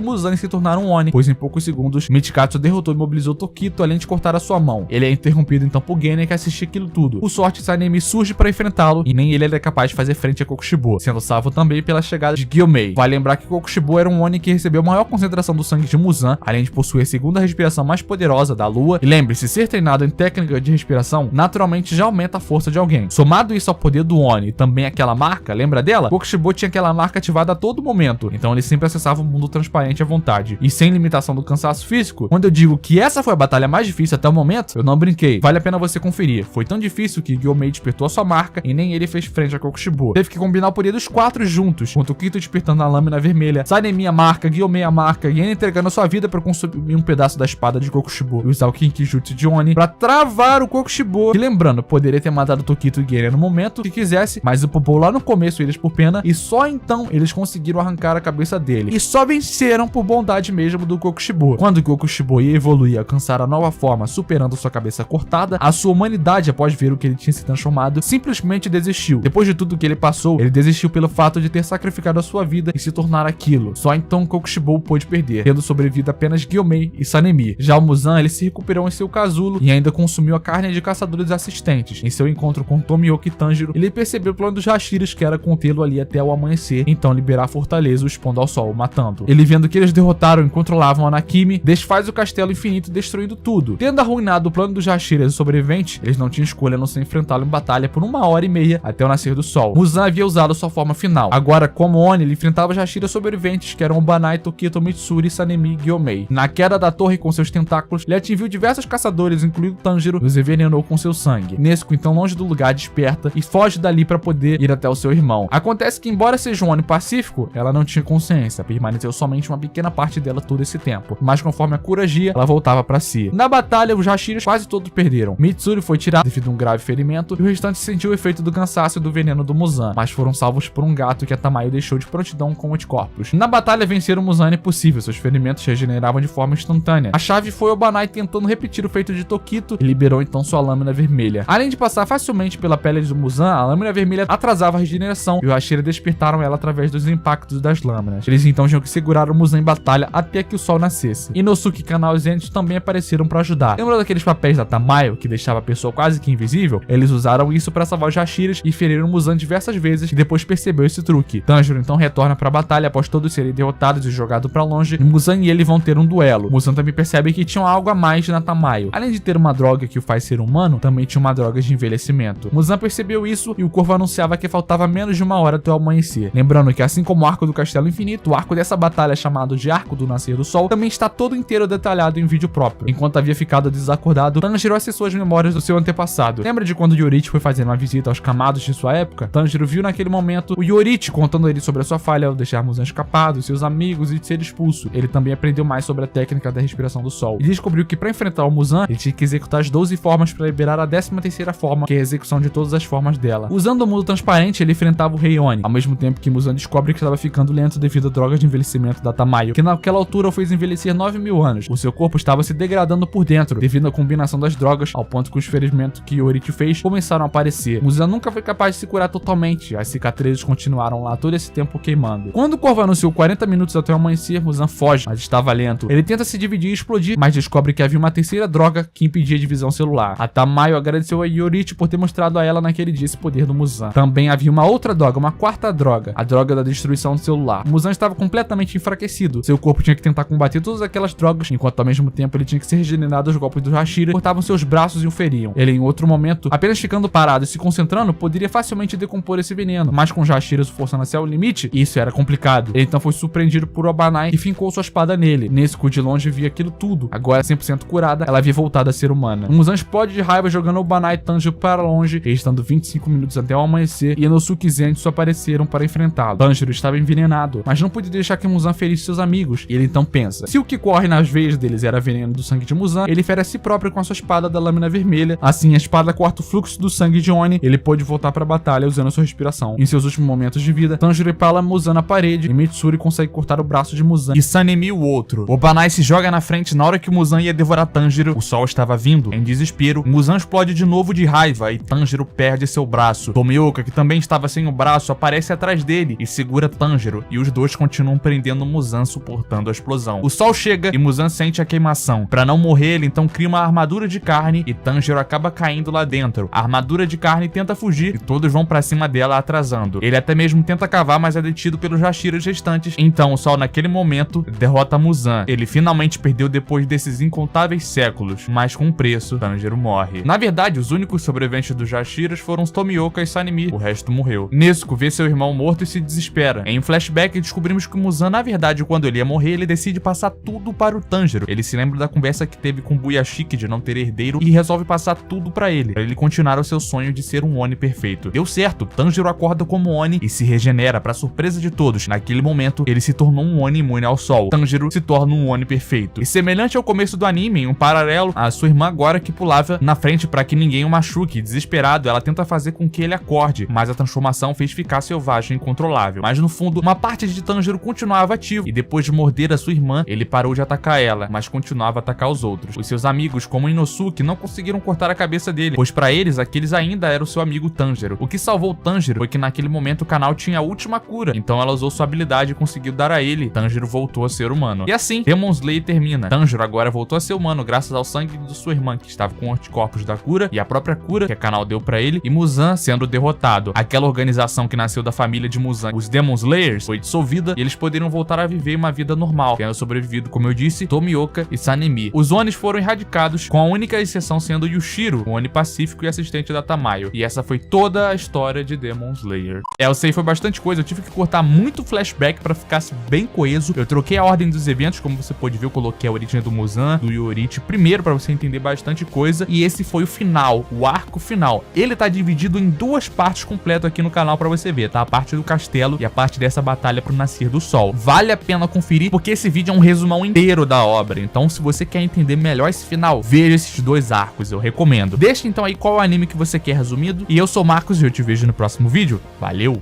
Muzan e se tornar um Oni, pois em poucos segundos, Michikatsu derrotou e mobilizou Tokito, além de cortar a sua mão. Ele é interrompido então por Genen, que assiste aquilo tudo. Por sorte, Sanemi surge para enfrentá-lo, e nem ele é capaz de fazer frente a Kokushibo, sendo salvo também pela chegada de Gyomei. Vale lembrar que Kokushibo era um Oni que recebeu a maior concentração do sangue de Muzan, além de possuir a segunda respiração mais poderosa da Lua, e lembre-se, ser treinado em técnica de respiração naturalmente já aumenta a força de alguém. Somado isso ao poder do Oni e também aquela marca, lembra dela? Kokushibo tinha aquela marca ativada a todo momento, então ele sempre acessava o mundo transparente à vontade, e sem limitação do cansaço físico. Quando eu digo que essa foi a batalha mais difícil até o momento, eu não brinquei, vale a pena você conferir. Foi tão difícil que Gyomei despertou a sua marca e nem ele fez frente a Kokushibo. Teve que combinar o poder dos 4 juntos, com Tokito despertando a lâmina vermelha, Sanemi a marca, Gyomei a marca, e ele entregando a sua vida para consumir um pedaço da espada de Kokushibo e usar o Kinkijutsu de Oni para travar o Kokushibo, que lembrando, poderia ter matado Tokito e Geren no momento que quisesse, mas o poupou lá no começo eles por pena, e só então eles conseguiram arrancar a cabeça dele, e só venceram por bondade mesmo do Kokushibo. Quando Kokushibo ia evoluir e alcançar a nova forma, superando sua cabeça cortada, a sua humanidade, após ver o que ele tinha se transformado, simplesmente desistiu. Depois de tudo que ele passou, ele desistiu pelo fato de ter sacrificado a sua vida e se tornar aquilo. Só então Kokushibo pôde perder, tendo sobrevivido apenas Gyomei e Sanemi. Já o Muzan, ele se recuperou em seu casulo e ainda consumiu a carne de caçadores assistentes. Em seu encontro com Tomioka e Tanjiro, ele percebeu o plano dos Hashiras, que era contê-lo ali até o amanhecer amanhecer, então liberar a fortaleza, o expondo ao sol, matando. Ele, vendo que eles derrotaram e controlavam a Nakimi, desfaz o castelo infinito, destruindo tudo. Tendo arruinado o plano dos Hashiras e sobreviventes, eles não tinham escolha a não ser enfrentá-lo em batalha por 1h30 até o nascer do sol. Muzan havia usado sua forma final. Agora, como Oni, ele enfrentava os Hashiras sobreviventes, que eram Obanai, Tokito, Mitsuri, Sanemi e Gyomei. Na queda da torre com seus tentáculos, ele atingiu diversos caçadores, incluindo Tanjiro, e os envenenou com seu sangue. Nezuko, então, longe do lugar, desperta e foge dali para poder ir até o seu irmão. Acontece que, embora seja um Oni pacífico, ela não tinha consciência, permaneceu somente uma pequena parte dela todo esse tempo, mas conforme a cura agia, ela voltava para si. Na batalha, os Hashiras quase todos perderam. Mitsuri foi tirado devido a um grave ferimento, e o restante sentiu o efeito do cansaço e do veneno do Muzan, mas foram salvos por um gato que a Tamayo deixou de prontidão com anticorpos. Na batalha, vencer o Muzan é impossível, seus ferimentos regeneravam de forma instantânea. A chave foi Obanai tentando repetir o feito de Tokito e liberou então sua lâmina vermelha. Além de passar facilmente pela pele do Muzan, a lâmina vermelha atrasava a regeneração e os Hashira despertaram ela através dos impactos das lâminas. Eles então tinham que segurar o Muzan em batalha até que o sol nascesse. Inosuke e Kanao e Zenitsu também apareceram para ajudar. Lembra daqueles papéis da Tamayo que deixava a pessoa quase que invisível? Eles usaram isso para salvar os Hashiras e feriram o Muzan diversas vezes, e depois percebeu esse truque. Tanjiro então retorna para a batalha após todos serem derrotados e jogados para longe, e Muzan e ele vão ter um duelo. Muzan também percebe que tinha algo a mais na Tamayo. Além de ter uma droga que o faz ser humano, também tinha uma droga de envelhecimento. Muzan percebeu isso e o corvo anunciava que faltava menos de 1 hora até o amanhecer. Lembrando que, assim como o arco do Castelo Infinito, o arco dessa batalha, chamado de Arco do Nascer do Sol, também está todo inteiro detalhado em vídeo próprio. Enquanto havia ficado desacordado, Tanjiro acessou as memórias do seu antepassado. Lembra de quando Yorichi foi fazer uma visita aos Kamados de sua época? Tanjiro viu naquele momento o Yorichi contando a ele sobre a sua falha ao deixar Muzan escapado, seus amigos e de ser expulso. Ele também aprendeu mais sobre a técnica da respiração do sol e descobriu que para enfrentar o Muzan, ele tinha que executar as 12 formas para liberar a 13ª forma, que é a execução de todas as formas dela. Usando o mundo transparente, ele enfrentava o Rei Oni, ao mesmo tempo que Muzan descobre que estava ficando lento devido à droga de envelhecimento da Tamayo, que naquela altura o fez envelhecer 9.000 anos. O seu corpo estava se degradando por dentro, devido à combinação das drogas, ao ponto que os ferimentos que Yorichi fez começaram a aparecer. Muzan nunca foi capaz de se curar totalmente, as cicatrizes continuaram lá todo esse tempo queimando. Quando o corvo anunciou 40 minutos até o amanhecer, Muzan foge, mas estava lento. Ele tenta se dividir e explodir, mas descobre que havia uma terceira droga que impedia a divisão celular. A Tamayo agradeceu a Yorichi por ter mostrado a ela naquele dia esse poder do Muzan. Também havia uma outra droga, uma quarta droga, a droga da destruição do celular. O Muzan estava completamente enfraquecido. Seu corpo tinha que tentar combater todas aquelas drogas, enquanto ao mesmo tempo ele tinha que ser regenerado dos golpes dos Hashira, cortavam seus braços e o feriam. Ele, em outro momento, apenas ficando parado e se concentrando, poderia facilmente decompor esse veneno, mas com os Hashiras forçando até o limite, isso era complicado. Ele então foi surpreendido por Obanai e fincou sua espada nele. Nezuko de longe via aquilo tudo. Agora 100% curada, ela havia voltado a ser humana. O Muzan explode de raiva jogando Obanai e Tanjiro para longe, restando 25 minutos até o amanhecer, e Inosuke e Zenitsu apareceram para enfrentá-lo. Tanjiro estava envenenado, mas não podia deixar que Muzan ferisse seus amigos, e ele então pensa: se o que corre nas veias deles era veneno do sangue de Muzan, ele fere a si próprio com a sua espada da lâmina vermelha. Assim, a espada corta o fluxo do sangue de Oni, ele pôde voltar para a batalha usando a sua respiração. Em seus últimos momentos de vida, Tanjiro empala Muzan na parede, e Mitsuri consegue cortar o braço de Muzan e Sanemi o outro. Obanai se joga na frente na hora que Muzan ia devorar Tanjiro. O sol estava vindo. Em desespero, Muzan explode de novo de raiva e Tanjiro perde seu braço. Tomioka, que também estava sem o braço, aparece atrás dele e segura Tanjiro, e os dois continuam prendendo Muzan, suportando a explosão. O sol chega e Muzan sente a queimação. Para não morrer, ele então cria uma armadura de carne e Tanjiro acaba caindo lá dentro. A armadura de carne tenta fugir e todos vão para cima dela, atrasando. Ele até mesmo tenta cavar, mas é detido pelos Hashiras restantes. Então o sol naquele momento derrota Muzan. Ele finalmente perdeu depois desses incontáveis séculos, mas com preço, Tanjiro morre. Na verdade, os únicos sobreviventes dos Hashiras foram os Tomioka e Sanemi, o resto morreu. Nezuko vê seu irmão morto e se desespera. Em um flashback, descobrimos que o Muzan, na verdade, quando ele ia morrer, ele decide passar tudo para o Tanjiro. Ele se lembra da conversa que teve com Buyashiki de não ter herdeiro e resolve passar tudo para ele continuar o seu sonho de ser um Oni perfeito. Deu certo, Tanjiro acorda como Oni e se regenera, para surpresa de todos. Naquele momento, ele se tornou um Oni imune ao sol. Tanjiro se torna um Oni perfeito. E semelhante ao começo do anime, em um paralelo, a sua irmã agora que pulava na frente para que ninguém o machuque. Desesperado, ela tenta fazer com que ele acorde, mas a transformação fez ficar selvagem e incontrolável. Mas no fundo, uma parte de Tanjiro continuava ativo, e depois de morder a sua irmã, ele parou de atacar ela, mas continuava a atacar os outros. Os seus amigos, como Inosuke, não conseguiram cortar a cabeça dele, pois para eles, aqueles ainda eram seu amigo Tanjiro. O que salvou Tanjiro foi que naquele momento o canal tinha a última cura, então ela usou sua habilidade e conseguiu dar a ele. Tanjiro voltou a ser humano. E assim, Demon Slayer termina. Tanjiro agora voltou a ser humano graças ao sangue de sua irmã, que estava com anticorpos da cura, e a própria cura que a canal deu para ele, e Muzan sendo derrotado. Aquela organização que nasceu da família família de Muzan, os Demon Slayers, foi dissolvida e eles poderiam voltar a viver uma vida normal, tendo sobrevivido, como eu disse, Tomioka e Sanemi. Os Onis foram erradicados, com a única exceção sendo Yushiro, o Oni pacífico e assistente da Tamayo. E essa foi toda a história de Demon Slayer. Eu sei, foi bastante coisa, eu tive que cortar muito flashback pra ficasse bem coeso. Eu troquei a ordem dos eventos, como você pode ver, eu coloquei a origem do Muzan, do Yorite primeiro pra você entender bastante coisa. E esse foi o final, o arco final. Ele tá dividido em duas partes completas aqui no canal pra você ver, tá? A parte do castelo e a parte dessa batalha pro nascer do sol. Vale a pena conferir, porque esse vídeo é um resumão inteiro da obra. Então, se você quer entender melhor esse final, veja esses dois arcos, eu recomendo. Deixa então aí qual anime que você quer resumido. E eu sou o Marcos e eu te vejo no próximo vídeo. Valeu!